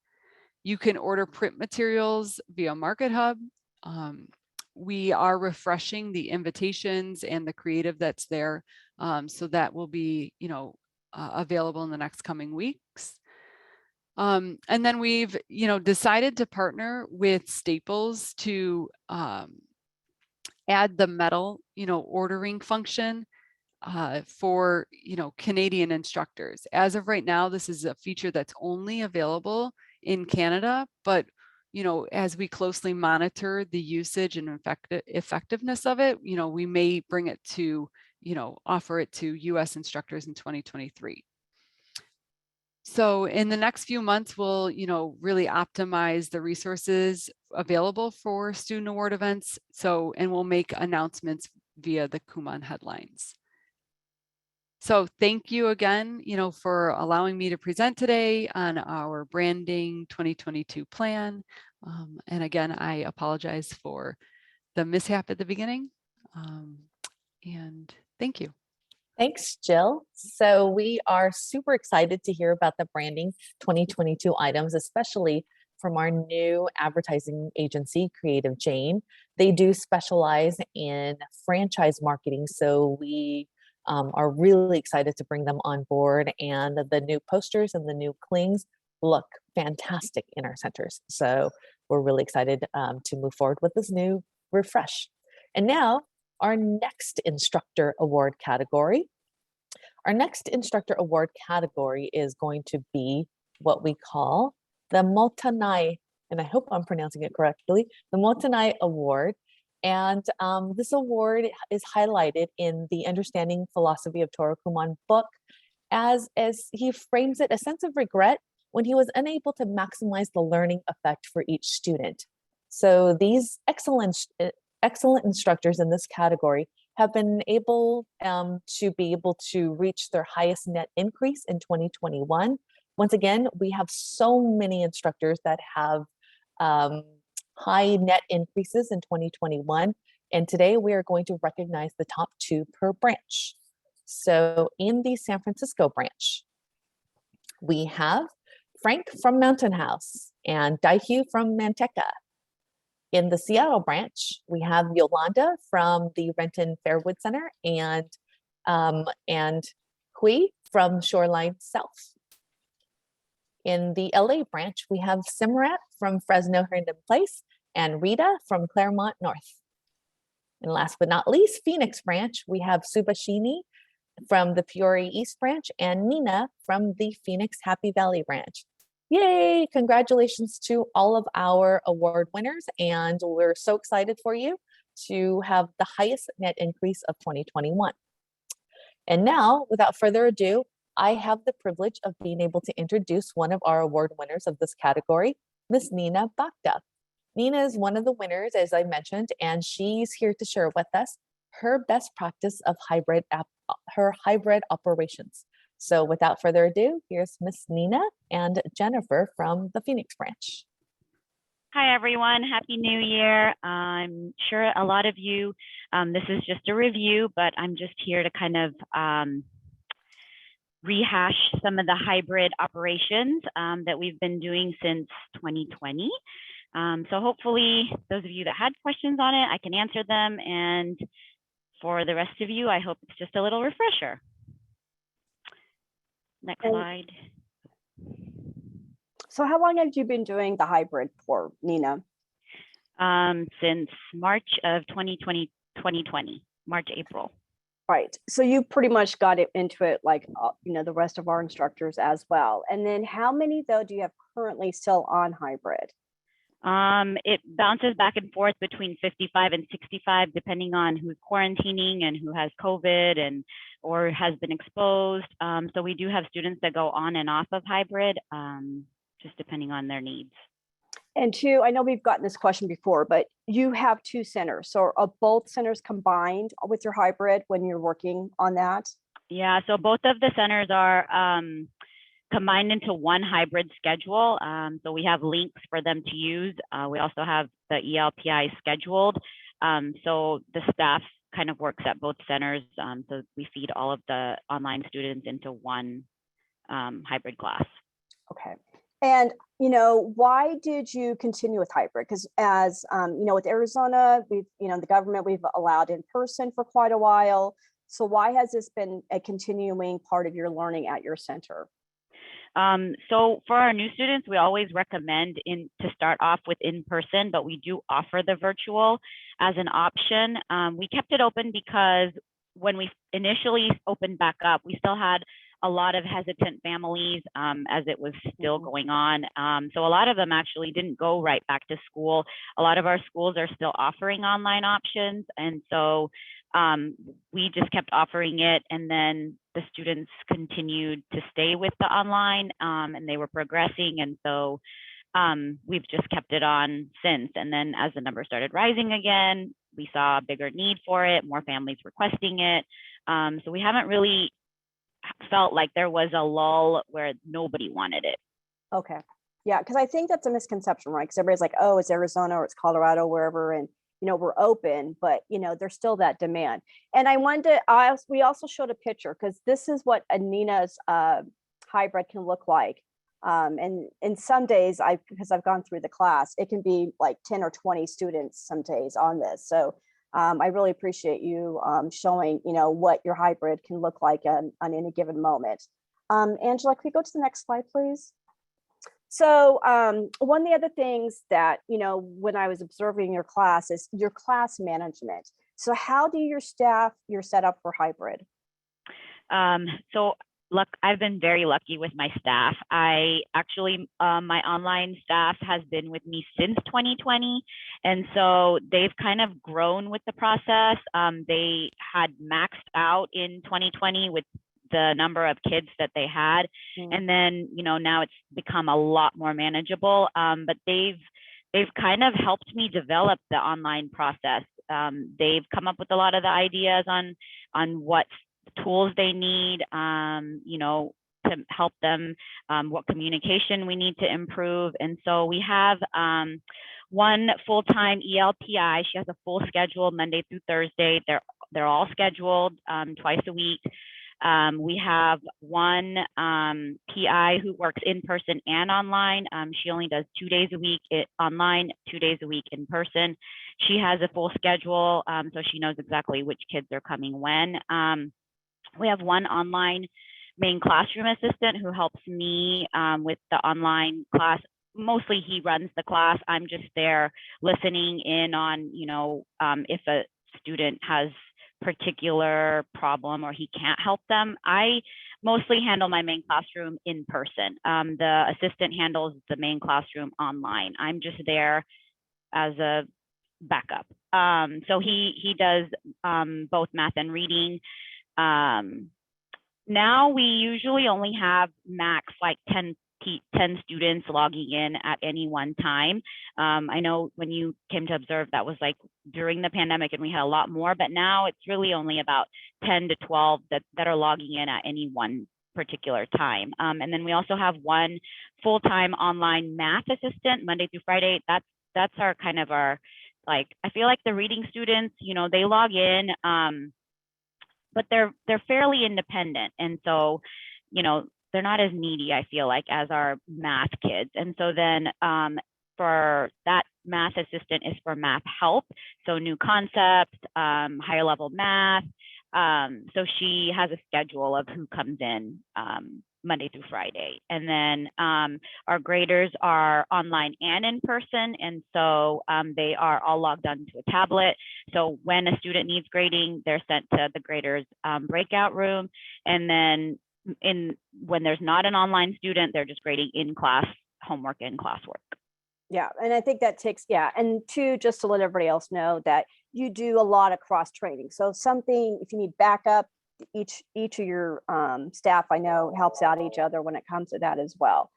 You can order print materials via Market Hub. We are refreshing the invitations and the creative that's there. So that will be, available in the next coming weeks. And then we've, decided to partner with Staples to add the metal, ordering function for, Canadian instructors. As of right now, this is a feature that's only available in Canada, but, as we closely monitor the usage and effectiveness of it, we may bring it to, offer it to US instructors in 2023. So in the next few months, we'll, really optimize the resources available for student award events. And we'll make announcements via the Kumon headlines. So thank you again, for allowing me to present today on our branding 2022 plan. And again, I apologize for the mishap at the beginning. And thank you. Thanks, Jill. So we are super excited to hear about the branding 2022 items, especially from our new advertising agency, Creative Jane. They do specialize in franchise marketing, so we are really excited to bring them on board, and the new posters and the new clings look fantastic in our centers. So we're really excited to move forward with this new refresh. And now our next instructor award category. Our next instructor award category is going to be what we call the Motanai and I hope I'm pronouncing it correctly, the Motenai Award. And this award is highlighted in the Understanding Philosophy of Toro Kuman book as he frames it, a sense of regret when he was unable to maximize the learning effect for each student. So these excellent instructors in this category have been able to reach their highest net increase in 2021. Once again, we have so many instructors that have high net increases in 2021. And today we are going to recognize the top 2 per branch. So in the San Francisco branch, we have Frank from Mountain House and Daihyu from Manteca. In the Seattle branch, we have Yolanda from the Renton Fairwood Center and Hui from Shoreline South. In the LA branch, we have Simrat from Fresno Herndon Place and Rita from Claremont North. And last but not least, Phoenix branch, we have Subashini from the Peoria East branch and Nina from the Phoenix Happy Valley branch. Yay! Congratulations to all of our award winners, and we're so excited for you to have the highest net increase of 2021. And now, without further ado, I have the privilege of being able to introduce one of our award winners of this category, Miss Nina Bakta. Nina is one of the winners, as I mentioned, and she's here to share with us her best practice of her hybrid operations. So without further ado, here's Miss Nina and Jennifer from the Phoenix branch. Hi, everyone. Happy New Year. I'm sure a lot of you, this is just a review, but I'm just here to kind of rehash some of the hybrid operations that we've been doing since 2020. So hopefully those of you that had questions on it, I can answer them. And for the rest of you, I hope it's just a little refresher. Next slide. So how long have you been doing the hybrid for, Nina? Since March of 2020, March, April. Right. So you pretty much got it into it like, the rest of our instructors as well. And then how many, though, do you have currently still on hybrid? It bounces back and forth between 55 and 65, depending on who's quarantining and who has COVID or has been exposed. So we do have students that go on and off of hybrid, just depending on their needs. And 2, I know we've gotten this question before, but you have 2 centers. So are both centers combined with your hybrid when you're working on that? Yeah, so both of the centers are combined into one hybrid schedule. So we have links for them to use. We also have the ELPI scheduled. So the staff kind of works at both centers. So we feed all of the online students into one hybrid class. Okay. And, why did you continue with hybrid? Because as, with Arizona, the government, we've allowed in person for quite a while. So why has this been a continuing part of your learning at your center? So for our new students, we always recommend to start off with in-person, but we do offer the virtual as an option. We kept it open because when we initially opened back up, we still had a lot of hesitant families as it was still going on. So a lot of them actually didn't go right back to school. A lot of our schools are still offering online options. And so we just kept offering it, and then the students continued to stay with the online and they were progressing. And so we've just kept it on since. And then as the numbers started rising again, we saw a bigger need for it, more families requesting it. So we haven't really felt like there was a lull where nobody wanted it. Okay. Yeah, because I think that's a misconception, right? Because everybody's like, oh, it's Arizona or it's Colorado, wherever. And we're open, but there's still that demand. And I wanted to, we also showed a picture because this is what a Nina's hybrid can look like. And in some days, because I've gone through the class, it can be like 10 or 20 students some days on this. So I really appreciate you showing, what your hybrid can look like on any given moment. Angela, can we go to the next slide, please? So one of the other things that, when I was observing your class is your class management. So how do your staff, you're set up for hybrid? So I've been very lucky with my staff. I actually, my online staff has been with me since 2020. And so they've kind of grown with the process. They had maxed out in 2020 with the number of kids that they had. And then, you know, now it's become a lot more manageable, but they've kind of helped me develop the online process. They've come up with a lot of the ideas on what tools they need, you know, to help them, what communication we need to improve. And so we have one full-time ELPI. She has a full schedule Monday through Thursday. They're all scheduled twice a week. We have one PI who works in person and online. She only does 2 days a week online, 2 days a week in person. She has a full schedule, so she knows exactly which kids are coming when. We have one online main classroom assistant who helps me with the online class. Mostly he runs the class. I'm just there listening in on, you know, if a student has particular problem or he can't help them. I mostly handle my main classroom in person. The assistant handles the main classroom online. I'm just there as a backup. So he does both math and reading. Now we usually only have max like 10 students logging in at any one time. I know when you came to observe, that was like during the pandemic and we had a lot more, but now it's really only about 10 to 12 that are logging in at any one particular time. And then we also have one full-time online math assistant Monday through Friday. That's our kind of our, like, I feel like the reading students, you know, they log in, but they're fairly independent. And so, you know, they're not as needy, I feel like, as our math kids. And so then for that math assistant is for math help. So new concepts, higher level math. So she has a schedule of who comes in Monday through Friday. And then our graders are online and in person. And so they are all logged onto a tablet. So when a student needs grading, they're sent to the graders breakout room. And then when there's not an online student, they're just grading in class homework and classwork. Yeah, and I think that takes, yeah, and two, just to let everybody else know that you do a lot of cross training. So if you need backup, each of your staff, I know, helps out each other when it comes to that as well.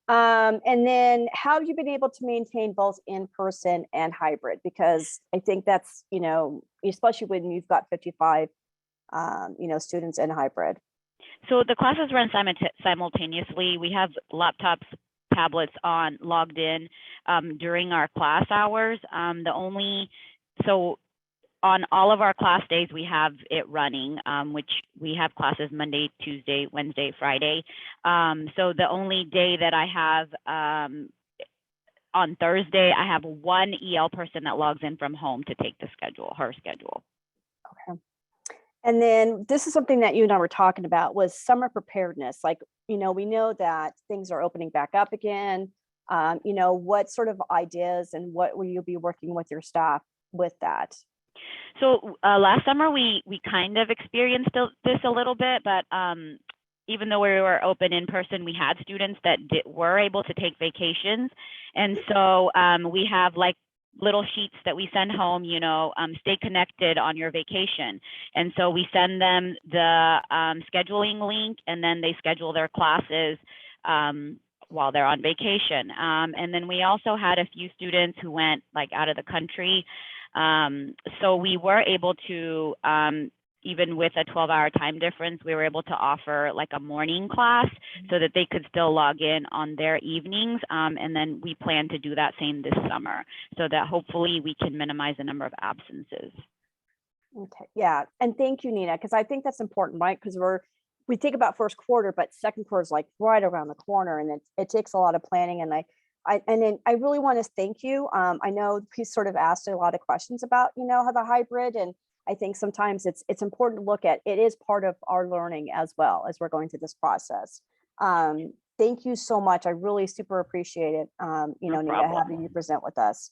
And then how have you been able to maintain both in person and hybrid? Because I think that's, you know, especially when you've got 55, you know, students in hybrid. So the classes run simultaneously. We have laptops, tablets logged in during our class hours. So on all of our class days, we have it running, which we have classes Monday, Tuesday, Wednesday, Friday. So the only day that I have on Thursday, I have one EL person that logs in from home to take her schedule. Okay. And then this is something that you and I were talking about was summer preparedness. Like, you know, we know that things are opening back up again. You know, what sort of ideas and what will you be working with your staff with that? So last summer, we kind of experienced this a little bit, but even though we were open in person, we had students that were able to take vacations. And so we have like little sheets that we send home, you know, stay connected on your vacation. And so we send them the scheduling link, and then they schedule their classes while they're on vacation. And then we also had a few students who went like out of the country. So we were able to, even with a 12-hour time difference, we were able to offer like a morning class so that they could still log in on their evenings. And then we plan to do that same this summer so that hopefully we can minimize the number of absences. Okay, yeah, and thank you, Nina, because I think that's important, right? Because we think about first quarter, but second quarter is like right around the corner, and it takes a lot of planning. And I really want to thank you. I know he sort of asked a lot of questions about, you know, how the hybrid, and I think sometimes it's important to look at, it is part of our learning as well as we're going through this process. Thank you so much. I really super appreciate it. You know, Nina, having you present with us.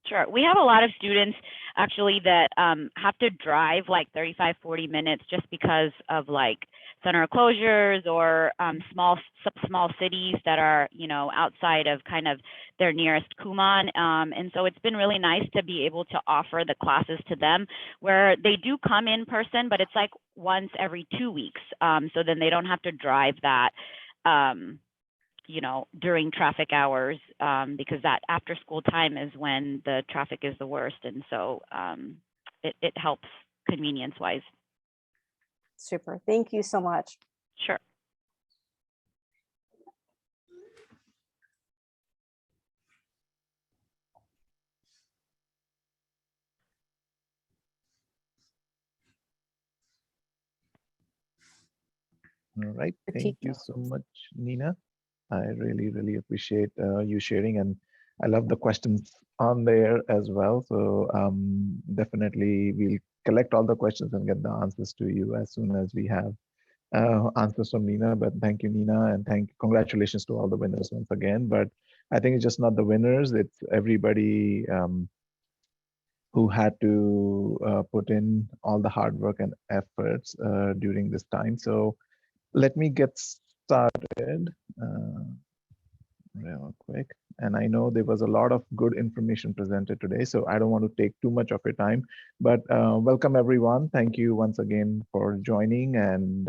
Sure. We have a lot of students actually that have to drive like 35, 40 minutes just because of like center closures or small cities that are, you know, outside of kind of their nearest Kumon. And so it's been really nice to be able to offer the classes to them where they do come in person, but it's like once every 2 weeks. So then they don't have to drive that. You know, during traffic hours, because that after school time is when the traffic is the worst. And so it helps convenience wise. Super. Thank you so much. Sure. All right. Thank you so much, Nina. I really, really appreciate you sharing, and I love the questions on there as well. So definitely we'll collect all the questions and get the answers to you as soon as we have answers from Nina. But thank you, Nina, and congratulations to all the winners once again. But I think it's just not the winners, it's everybody who had to put in all the hard work and efforts during this time. So let me get started real quick. And I know there was a lot of good information presented today, so I don't want to take too much of your time, but welcome everyone. Thank you once again for joining, and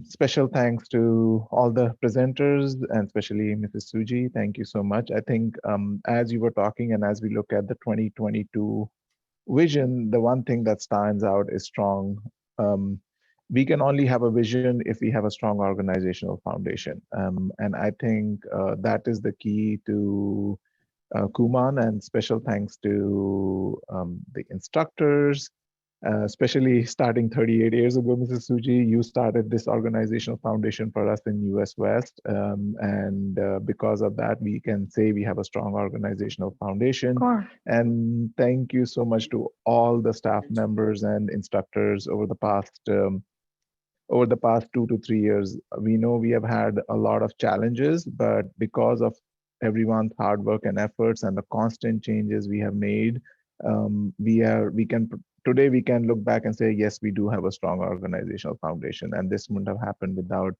special thanks to all the presenters and especially Mrs. Tsuji. Thank you so much. I think as you were talking and as we look at the 2022 vision, the one thing that stands out is strong. We can only have a vision if we have a strong organizational foundation. And I think that is the key to Kumon, and special thanks to the instructors, especially starting 38 years ago, Mrs. Tsuji, you started this organizational foundation for us in US West. And because of that, we can say we have a strong organizational foundation. And thank you so much to all the staff members and instructors over the past 2 to 3 years. We know we have had a lot of challenges, but because of everyone's hard work and efforts and the constant changes we have made, today we can look back and say, yes, we do have a strong organizational foundation, and this wouldn't have happened without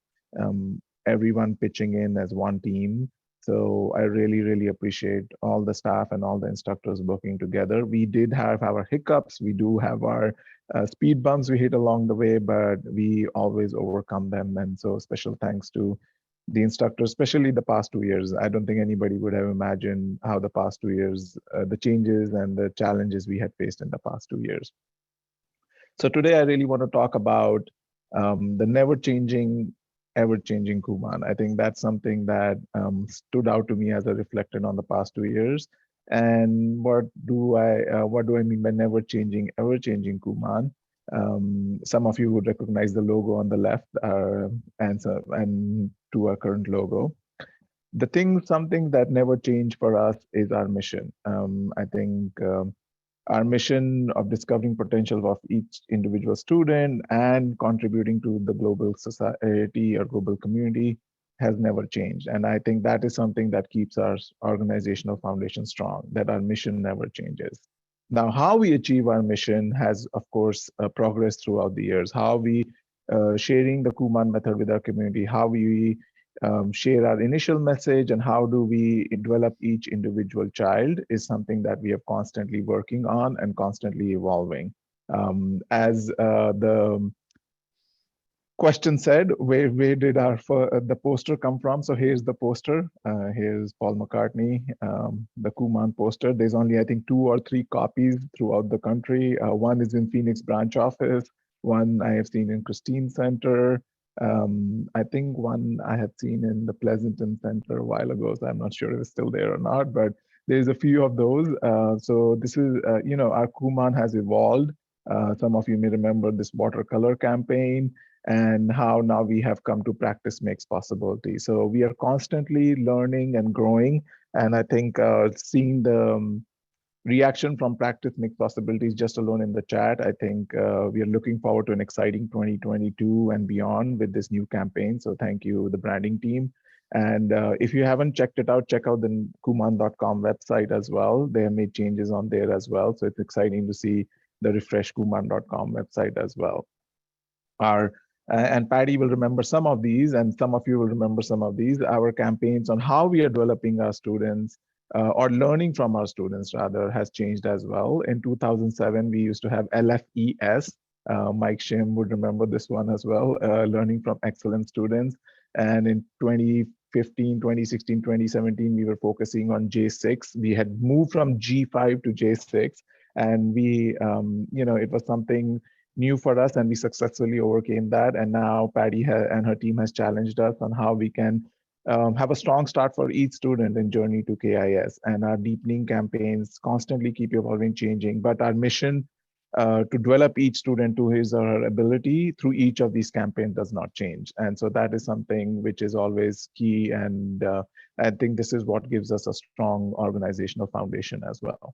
everyone pitching in as one team. So I really, really appreciate all the staff and all the instructors working together. We did have our hiccups. We do have our speed bumps we hit along the way, but we always overcome them. And so special thanks to the instructors, especially the past 2 years. I don't think anybody would have imagined how the past 2 years, the changes and the challenges we had faced in the past 2 years. So today I really want to talk about the never-changing, ever-changing Kumon. I think that's something that stood out to me as I reflected on the past 2 years. And what do I mean by never-changing, ever-changing Kumon? Some of you would recognize the logo on the left, and to our current logo. Something that never changed for us is our mission. I think our mission of discovering potential of each individual student and contributing to the global society or global community has never changed. And I think that is something that keeps our organizational foundation strong, that our mission never changes. Now, how we achieve our mission has, of course, progressed throughout the years. How we sharing the Kumon method with our community, how we share our initial message, and how do we develop each individual child is something that we are constantly working on and constantly evolving. As the question said, where did the poster come from? So here's the poster. Here's Paul McCartney, the Kumon poster. There's only, I think, 2 or 3 copies throughout the country. One is in Phoenix branch office. One I have seen in Christine Center. I think one I had seen in the Pleasanton Center a while ago, so I'm not sure if it's still there or not, but there's a few of those. So this is, our Kumon has evolved. Some of you may remember this watercolor campaign and how now we have come to practice makes possibility. So we are constantly learning and growing. And I think seeing the reaction from practice makes possibilities just alone in the chat, I think we are looking forward to an exciting 2022 and beyond with this new campaign. So thank you, the branding team. And if you haven't checked it out, check out the Kuman.com website as well. They have made changes on there as well. So it's exciting to see the refresh Kuman.com website as well. And Patty will remember some of these, and some of you will remember some of these, our campaigns on how we are developing our students or learning from our students rather has changed as well. In 2007, we used to have LFES. Mike Shim would remember this one as well, learning from excellent students. And in 2015, 2016, 2017, we were focusing on J6. We had moved from G5 to J6, and we, it was something new for us, and we successfully overcame that. And now Patty and her team has challenged us on how we can have a strong start for each student in journey to KIS. And our deepening campaigns constantly keep evolving, changing, but our mission to develop each student to his or her ability through each of these campaigns does not change. And so that is something which is always key. And I think this is what gives us a strong organizational foundation as well.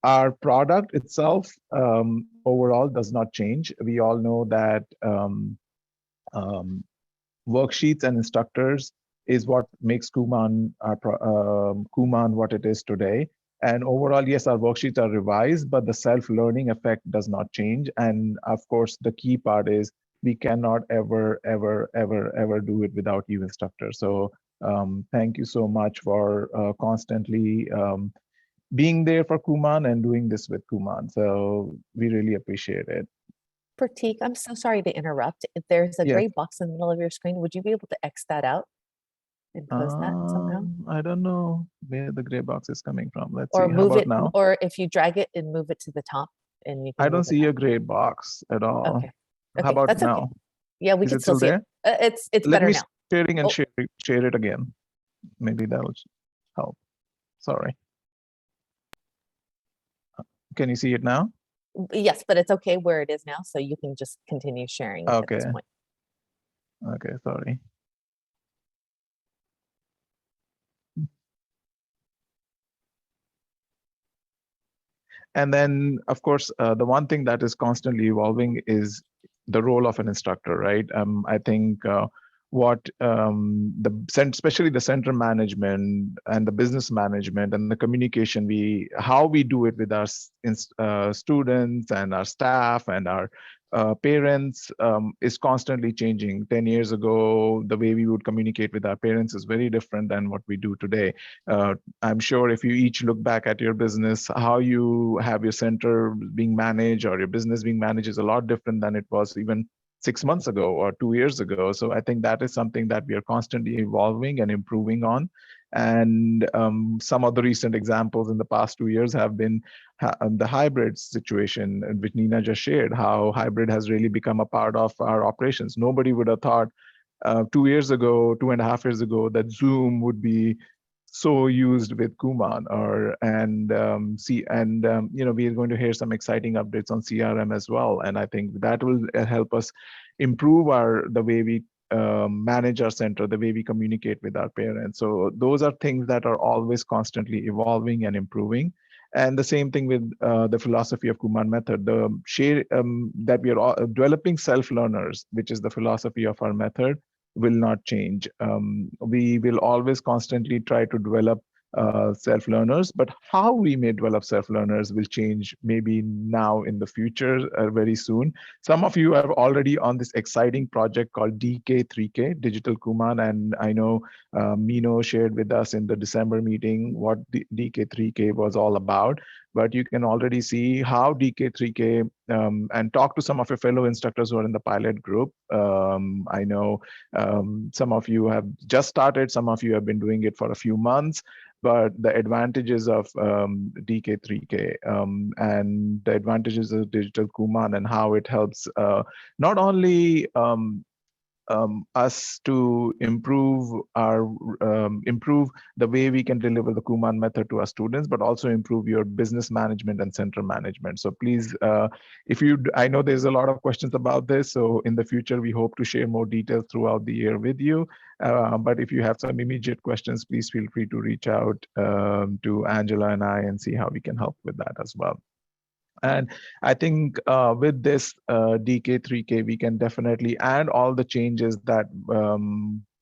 Our product itself overall does not change. We all know that worksheets and instructors is what makes Kuman what it is today. And overall, yes, our worksheets are revised, but the self-learning effect does not change. And of course, the key part is we cannot ever do it without you, instructor. So thank you so much for constantly being there for Kuman and doing this with Kuman. So we really appreciate it. Prateek, I'm so sorry to interrupt. If there's a Yes. gray box in the middle of your screen, would you be able to X that out and close that somehow? I don't know where the gray box is coming from. Let's Or see. How move about it, now? or if you drag it and move it to the top, and you can. I don't move it see up. a gray box at all. Okay. How about that's now? okay. Yeah, we Is can it still still see it. there? It's Let better me now. sharing and Oh. share it again. Maybe that'll help. Sorry. Can you see it now? Yes, but it's okay where it is now, so you can just continue sharing at this Okay. point. Okay, sorry. And then, of course, the one thing that is constantly evolving is the role of an instructor, right? I think especially the center management and the business management and the communication, how we do it with our students and our staff and our parents is constantly changing. 10 years ago, the way we would communicate with our parents is very different than what we do today. I'm sure if you each look back at your business, how you have your center being managed or your business being managed is a lot different than it was even 6 months ago or 2 years ago. So I think that is something that we are constantly evolving and improving on. And some of the recent examples in the past 2 years have been the hybrid situation, which Nina just shared, how hybrid has really become a part of our operations. Nobody would have thought 2 years ago, 2.5 years ago, that Zoom would be so used with Kuman we are going to hear some exciting updates on CRM as well. And I think that will help us improve the way we manage our center, the way we communicate with our parents. So those are things that are always constantly evolving and improving. And the same thing with the philosophy of Kuman method, that we are developing self-learners, which is the philosophy of our method, will not change. We will always constantly try to develop self-learners, but how we may develop self-learners will change maybe now in the future, very soon. Some of you are already on this exciting project called DK3K, Digital Kuman, and I know Mino shared with us in the December meeting what DK3K was all about. But you can already see how DK3K and talk to some of your fellow instructors who are in the pilot group. I know some of you have just started, some of you have been doing it for a few months, but the advantages of DK3K and the advantages of digital Kuman and how it helps not only us to improve the way we can deliver the Kuman method to our students, but also improve your business management and center management. So please, I know there's a lot of questions about this, so in the future, we hope to share more details throughout the year with you. But if you have some immediate questions, please feel free to reach out to Angela and I and see how we can help with that as well. And I think with this DK3K, we can definitely, and all the changes that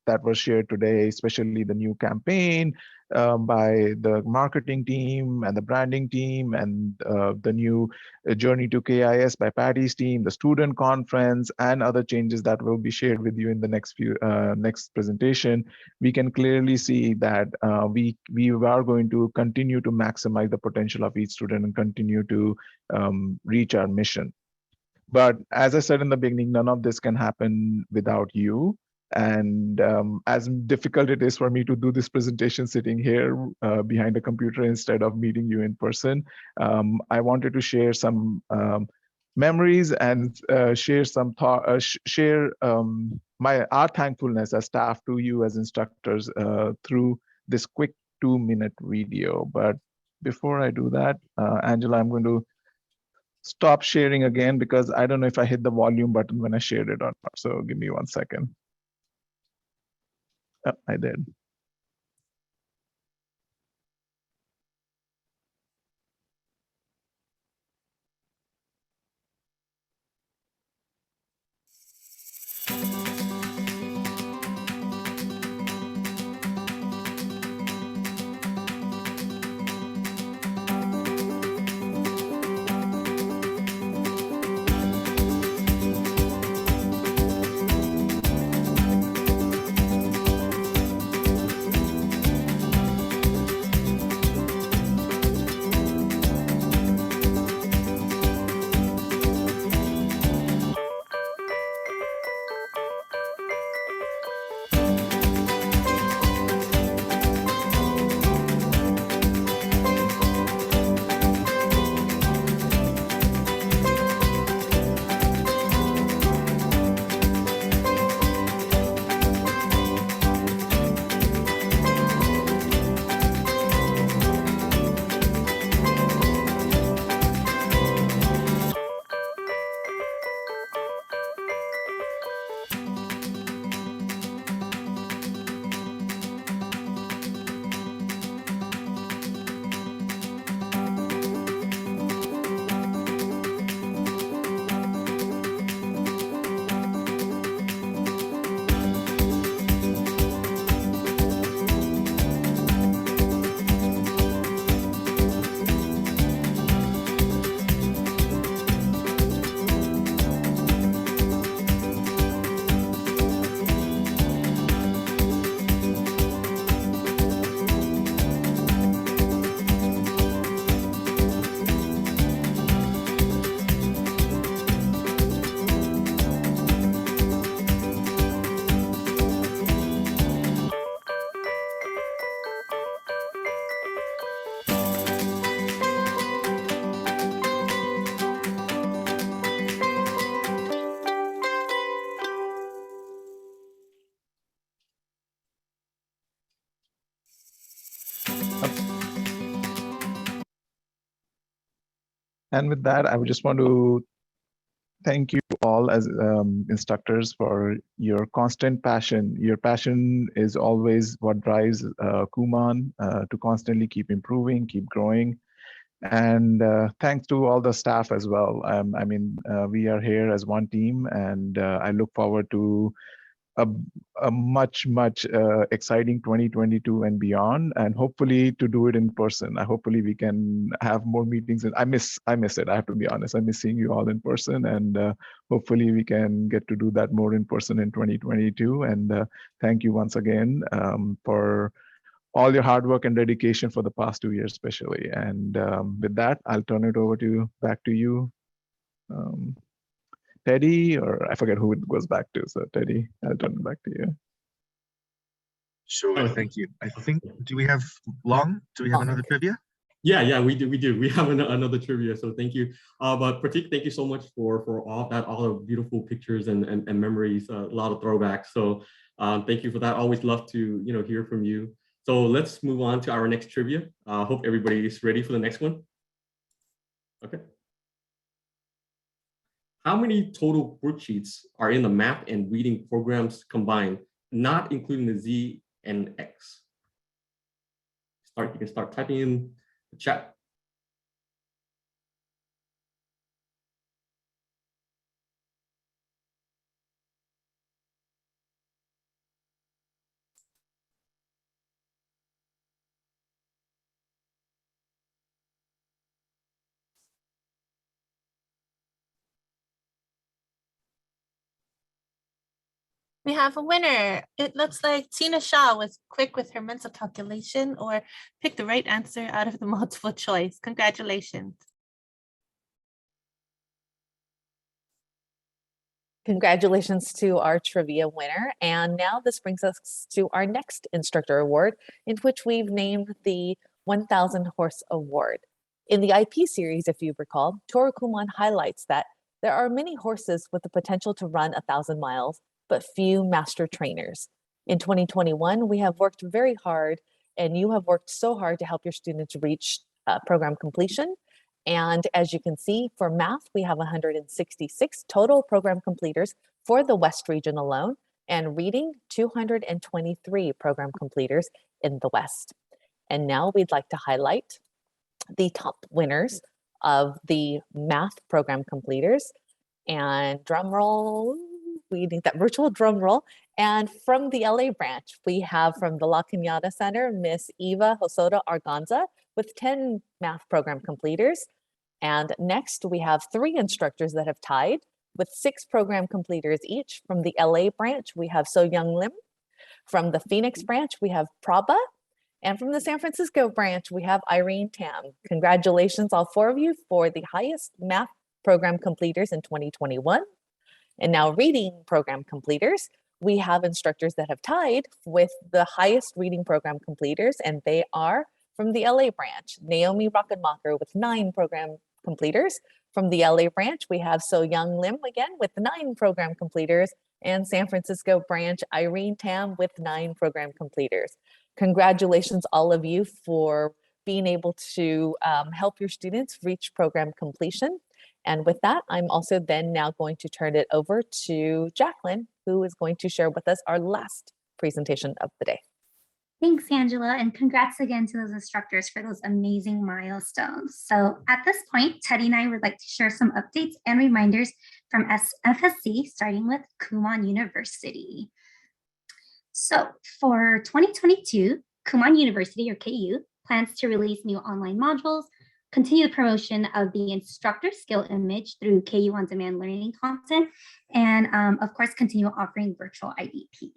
that was shared today, especially the new campaign by the marketing team and the branding team, and the new Journey to KIS by Patty's team, the student conference, and other changes that will be shared with you in the next presentation, we can clearly see that we are going to continue to maximize the potential of each student and continue to reach our mission. But as I said in the beginning, none of this can happen without you. And as difficult it is for me to do this presentation sitting here behind a computer instead of meeting you in person, I wanted to share some memories and share some thought, share our thankfulness as staff to you as instructors through this quick 2-minute video. But before I do that, Angela, I'm going to stop sharing again because I don't know if I hit the volume button when I shared it or not. So give me 1 second. Oh, I did. And with that, I would just want to thank you all as instructors for your constant passion. Your passion is always what drives Kumon to constantly keep improving, keep growing. And thanks to all the staff as well. I mean, we are here as one team, and I look forward to a much exciting 2022 and beyond, and hopefully to do it in person. Hopefully we can have more meetings, and I miss it. I have to be honest. I miss seeing you all in person, and hopefully we can get to do that more in person in 2022. And thank you once again for all your hard work and dedication for the past 2 years, especially. And with that, I'll turn it over back to you. Teddy, or I forget who it goes back to. So Teddy, I'll turn it back to you. Sure, thank you. I think, do we have Long? Do we have another trivia? Yeah, we do. We have another trivia. So thank you. But Prateek, thank you so much for all that, all the beautiful pictures and memories, a lot of throwbacks. So thank you for that. Always love to hear from you. So let's move on to our next trivia. Hope everybody is ready for the next one. Okay. How many total worksheets are in the math and reading programs combined, not including the Z and X? You can start typing in the chat. We have a winner. It looks like Tina Shaw was quick with her mental calculation or picked the right answer out of the multiple choice. Congratulations. Congratulations to our trivia winner. And now this brings us to our next instructor award, in which we've named the 1000 Horse Award. In the IP series, if you recall, Toru Kumon highlights that there are many horses with the potential to run 1,000 miles, but few master trainers. In 2021, we have worked very hard, and you have worked so hard to help your students reach program completion. And as you can see, for math, we have 166 total program completers for the West region alone, and reading, 223 program completers in the West. And now we'd like to highlight the top winners of the math program completers. And drum roll, we need that virtual drum roll. And from the LA branch, we have from the La Cañada Center, Miss Eva Hosoda Arganza with 10 math program completers. And next we have 3 instructors that have tied with 6 program completers each. From the LA branch, we have So Young Lim. From the Phoenix branch, we have Prabha. And from the San Francisco branch, we have Irene Tam. Congratulations, all 4 of you, for the highest math program completers in 2021. And now reading program completers, we have instructors that have tied with the highest reading program completers, and they are from the LA branch, Naomi Rockenmacher with 9 program completers. From the LA branch, we have So Young Lim again with 9 program completers, and San Francisco branch, Irene Tam with 9 program completers. Congratulations, all of you, for being able to help your students reach program completion. And with that, I'm also then now going to turn it over to Jacqueline, who is going to share with us our last presentation of the day. Thanks, Angela, and congrats again to those instructors for those amazing milestones. So at this point, Teddy and I would like to share some updates and reminders from FSC, starting with Kumon University. So for 2022, Kumon University, or KU, plans to release new online modules, continue the promotion of the instructor skill image through KU on-demand learning content, and of course, continue offering virtual IDP.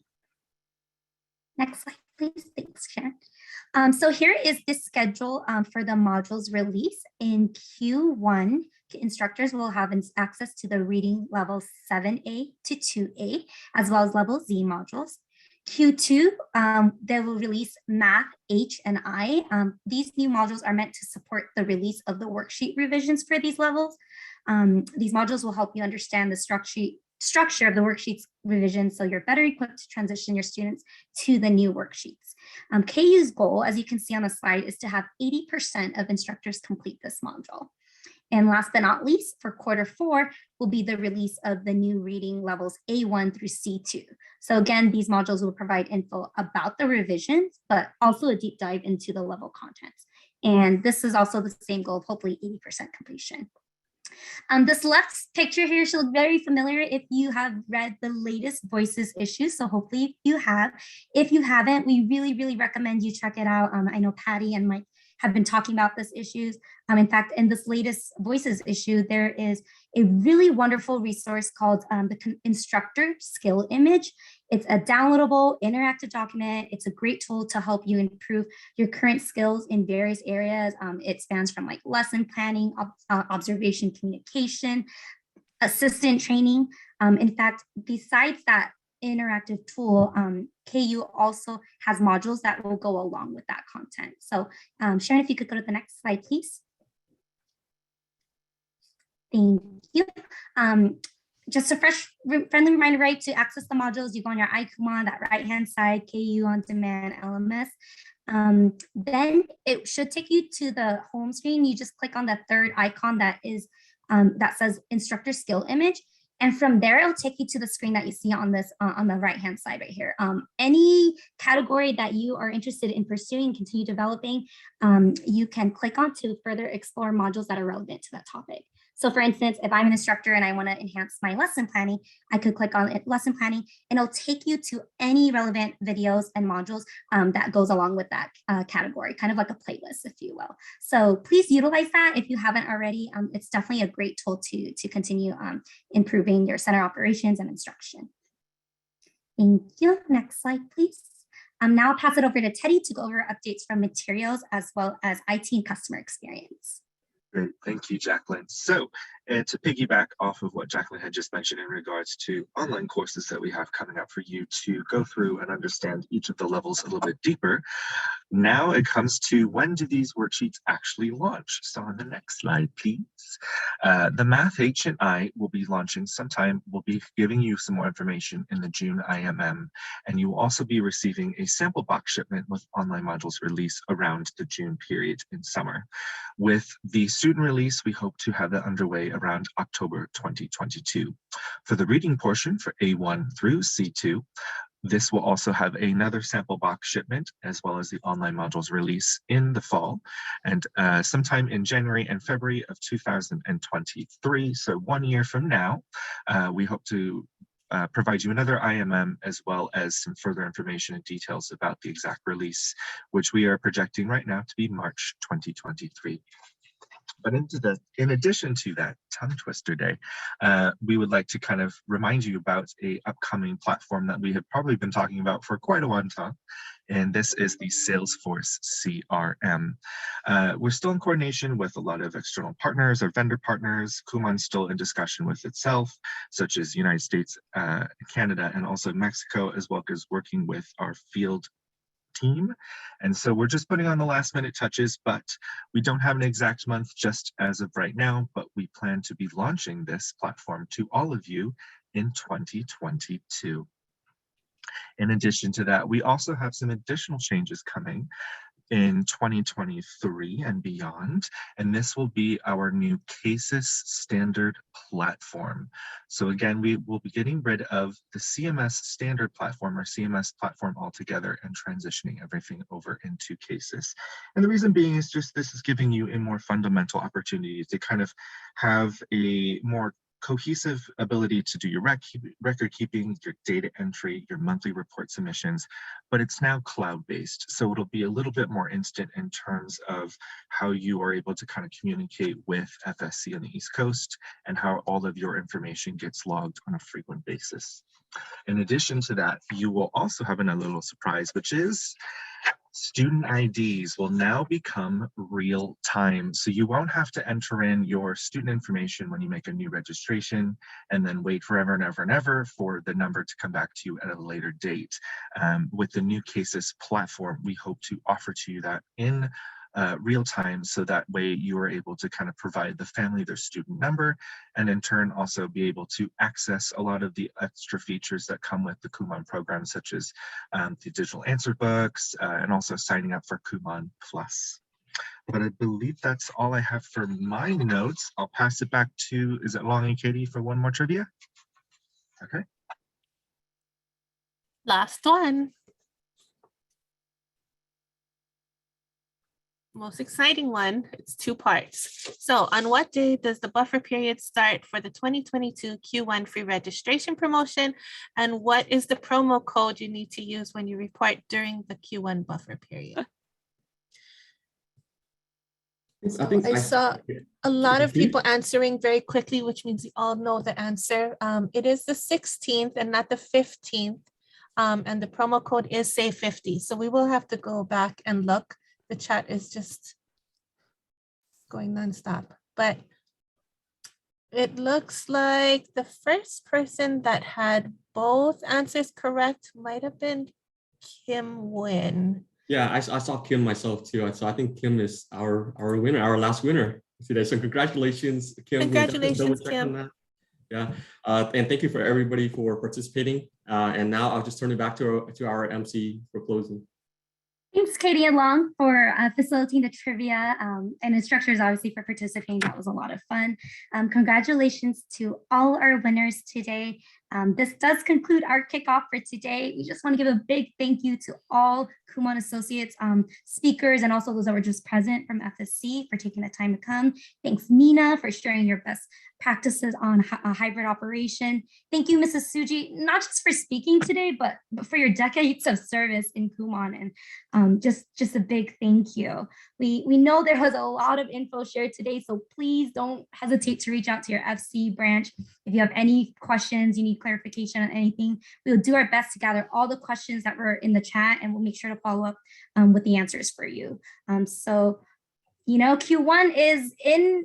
Next slide, please. Thanks, Sharon. So here is the schedule for the modules release. In Q1, instructors will have access to the reading level 7A to 2A, as well as level Z modules. Q2, they will release Math, H, and I. These new modules are meant to support the release of the worksheet revisions for these levels. These modules will help you understand the structure of the worksheets revision, so you're better equipped to transition your students to the new worksheets. KU's goal, as you can see on the slide, is to have 80% of instructors complete this module. And last but not least, for Q4 will be the release of the new reading levels A1 through C2. So again, these modules will provide info about the revisions, but also a deep dive into the level contents. And this is also the same goal of hopefully 80% completion. This left picture here should look very familiar if you have read the latest Voices issue. So hopefully you have. If you haven't, we really, really recommend you check it out. I know Patty and Mike have been talking about this issues. In fact, in this latest Voices issue, there is a really wonderful resource called the Instructor Skill Image. It's a downloadable interactive document. It's a great tool to help you improve your current skills in various areas. It spans from like lesson planning, observation communication, assistant training. In fact, besides that interactive tool, KU also has modules that will go along with that content. So Sharon, if you could go to the next slide, please. Thank you. Just a friendly reminder, right, to access the modules, you go on your iCumon, that right-hand side, KU on demand LMS. Then it should take you to the home screen. You just click on the third icon that is that says Instructor Skill Image. And from there, it'll take you to the screen that you see on this on the right-hand side right here. Any category that you are interested in pursuing, continue developing, you can click on to further explore modules that are relevant to that topic. So for instance, if I'm an instructor and I want to enhance my lesson planning, I could click on lesson planning and it'll take you to any relevant videos and modules that goes along with that category, kind of like a playlist, if you will. So please utilize that if you haven't already. It's definitely a great tool to continue improving your center operations and instruction. Thank you. Next slide, please. Now I'll pass it over to Teddy to go over updates from materials as well as IT and customer experience. Great, thank you, Jacqueline. So, and to piggyback off of what Jacqueline had just mentioned in regards to online courses that we have coming up for you to go through and understand each of the levels a little bit deeper, now it comes to when do these worksheets actually launch? So on the next slide, please. The Math H&I will be launching sometime. We'll be giving you some more information in the June IMM, and you will also be receiving a sample box shipment with online modules release around the June period in summer. With the student release, we hope to have that underway around October 2022. For the reading portion for A1 through C2, this will also have another sample box shipment as well as the online modules release in the fall and sometime in January and February of 2023. So 1 year from now, we hope to provide you another IMM as well as some further information and details about the exact release, which we are projecting right now to be March 2023. But in addition to that tongue twister day, we would like to kind of remind you about a upcoming platform that we have probably been talking about for quite a while time, and this is the Salesforce CRM. We're still in coordination with a lot of external partners or vendor partners. Kumon's still in discussion with itself, such as United States, Canada, and also Mexico, as well as working with our field team. And so we're just putting on the last minute touches, but we don't have an exact month just as of right now, but we plan to be launching this platform to all of you in 2022. In addition to that, we also have some additional changes coming in 2023 and beyond, and this will be our new CASIS standard platform. So again, we will be getting rid of the CMS standard platform or CMS platform altogether and transitioning everything over into CASIS. And the reason being is just this is giving you a more fundamental opportunity to kind of have a more cohesive ability to do your record keeping, your data entry, your monthly report submissions, but it's now cloud-based. So it'll be a little bit more instant in terms of how you are able to kind of communicate with FSC on the East Coast and how all of your information gets logged on a frequent basis. In addition to that, you will also have another little surprise, which is student IDs will now become real time. So you won't have to enter in your student information when you make a new registration and then wait forever and ever and ever for the number to come back to you at a later date. With the new CASIS platform, we hope to offer to you that in real time, so that way you are able to kind of provide the family their student number and in turn also be able to access a lot of the extra features that come with the Kumon program, such as the digital answer books and also signing up for Kumon Plus. But I believe that's all I have for my notes. I'll pass it back to, is it Long and Katie for one more trivia? Okay. Last one. Most exciting one, it's two parts. So on what day does the buffer period start for the 2022 Q1 free registration promotion? And what is the promo code you need to use when you report during the Q1 buffer period? I saw a lot of people answering very quickly, which means we all know the answer. It is the 16th and not the 15th. And the promo code is SAY50. So we will have to go back and look. The chat is just going nonstop, but it looks like the first person that had both answers correct might have been Kim Win. Yeah, I saw Kim myself too. So I think Kim is our winner, our last winner today. So congratulations, Kim. Congratulations, Kim. Yeah, and thank you for everybody for participating. And now I'll just turn it back to our MC for closing. Thanks, Katie and Long, for facilitating the trivia and instructors, obviously, for participating. That was a lot of fun. Congratulations to all our winners today. This does conclude our kickoff for today. We just want to give a big thank you to all Kumon Associates speakers and also those that were just present from FSC for taking the time to come. Thanks, Nina, for sharing your best practices on a hybrid operation. Thank you, Mrs. Tsuji, not just for speaking today, but for your decades of service in Kumon, and just a big thank you. We know there was a lot of info shared today, so please don't hesitate to reach out to your FC branch If you have any questions, you need clarification on anything, we'll do our best to gather all the questions that were in the chat, and we'll make sure to follow up with the answers for you. So, Q1 is in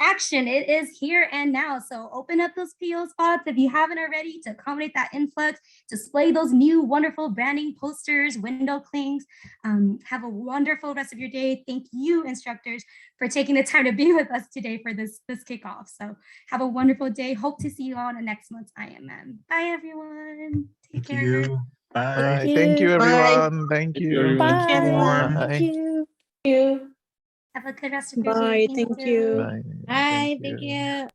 action. It is here and now. So open up those PO spots if you haven't already to accommodate that influx, display those new wonderful branding posters, window clings. Have a wonderful rest of your day. Thank you, instructors, for taking the time to be with us today for this kickoff. So have a wonderful day. Hope to see you all in next month's IMM. Bye, everyone. Take care. You. Bye. Thank you, everyone. Thank Thank you, you. everyone. Thank you, everyone. Thank you. You. Have a good rest of your Bye. day. Thank you. Bye. Bye. Thank Thank you. you.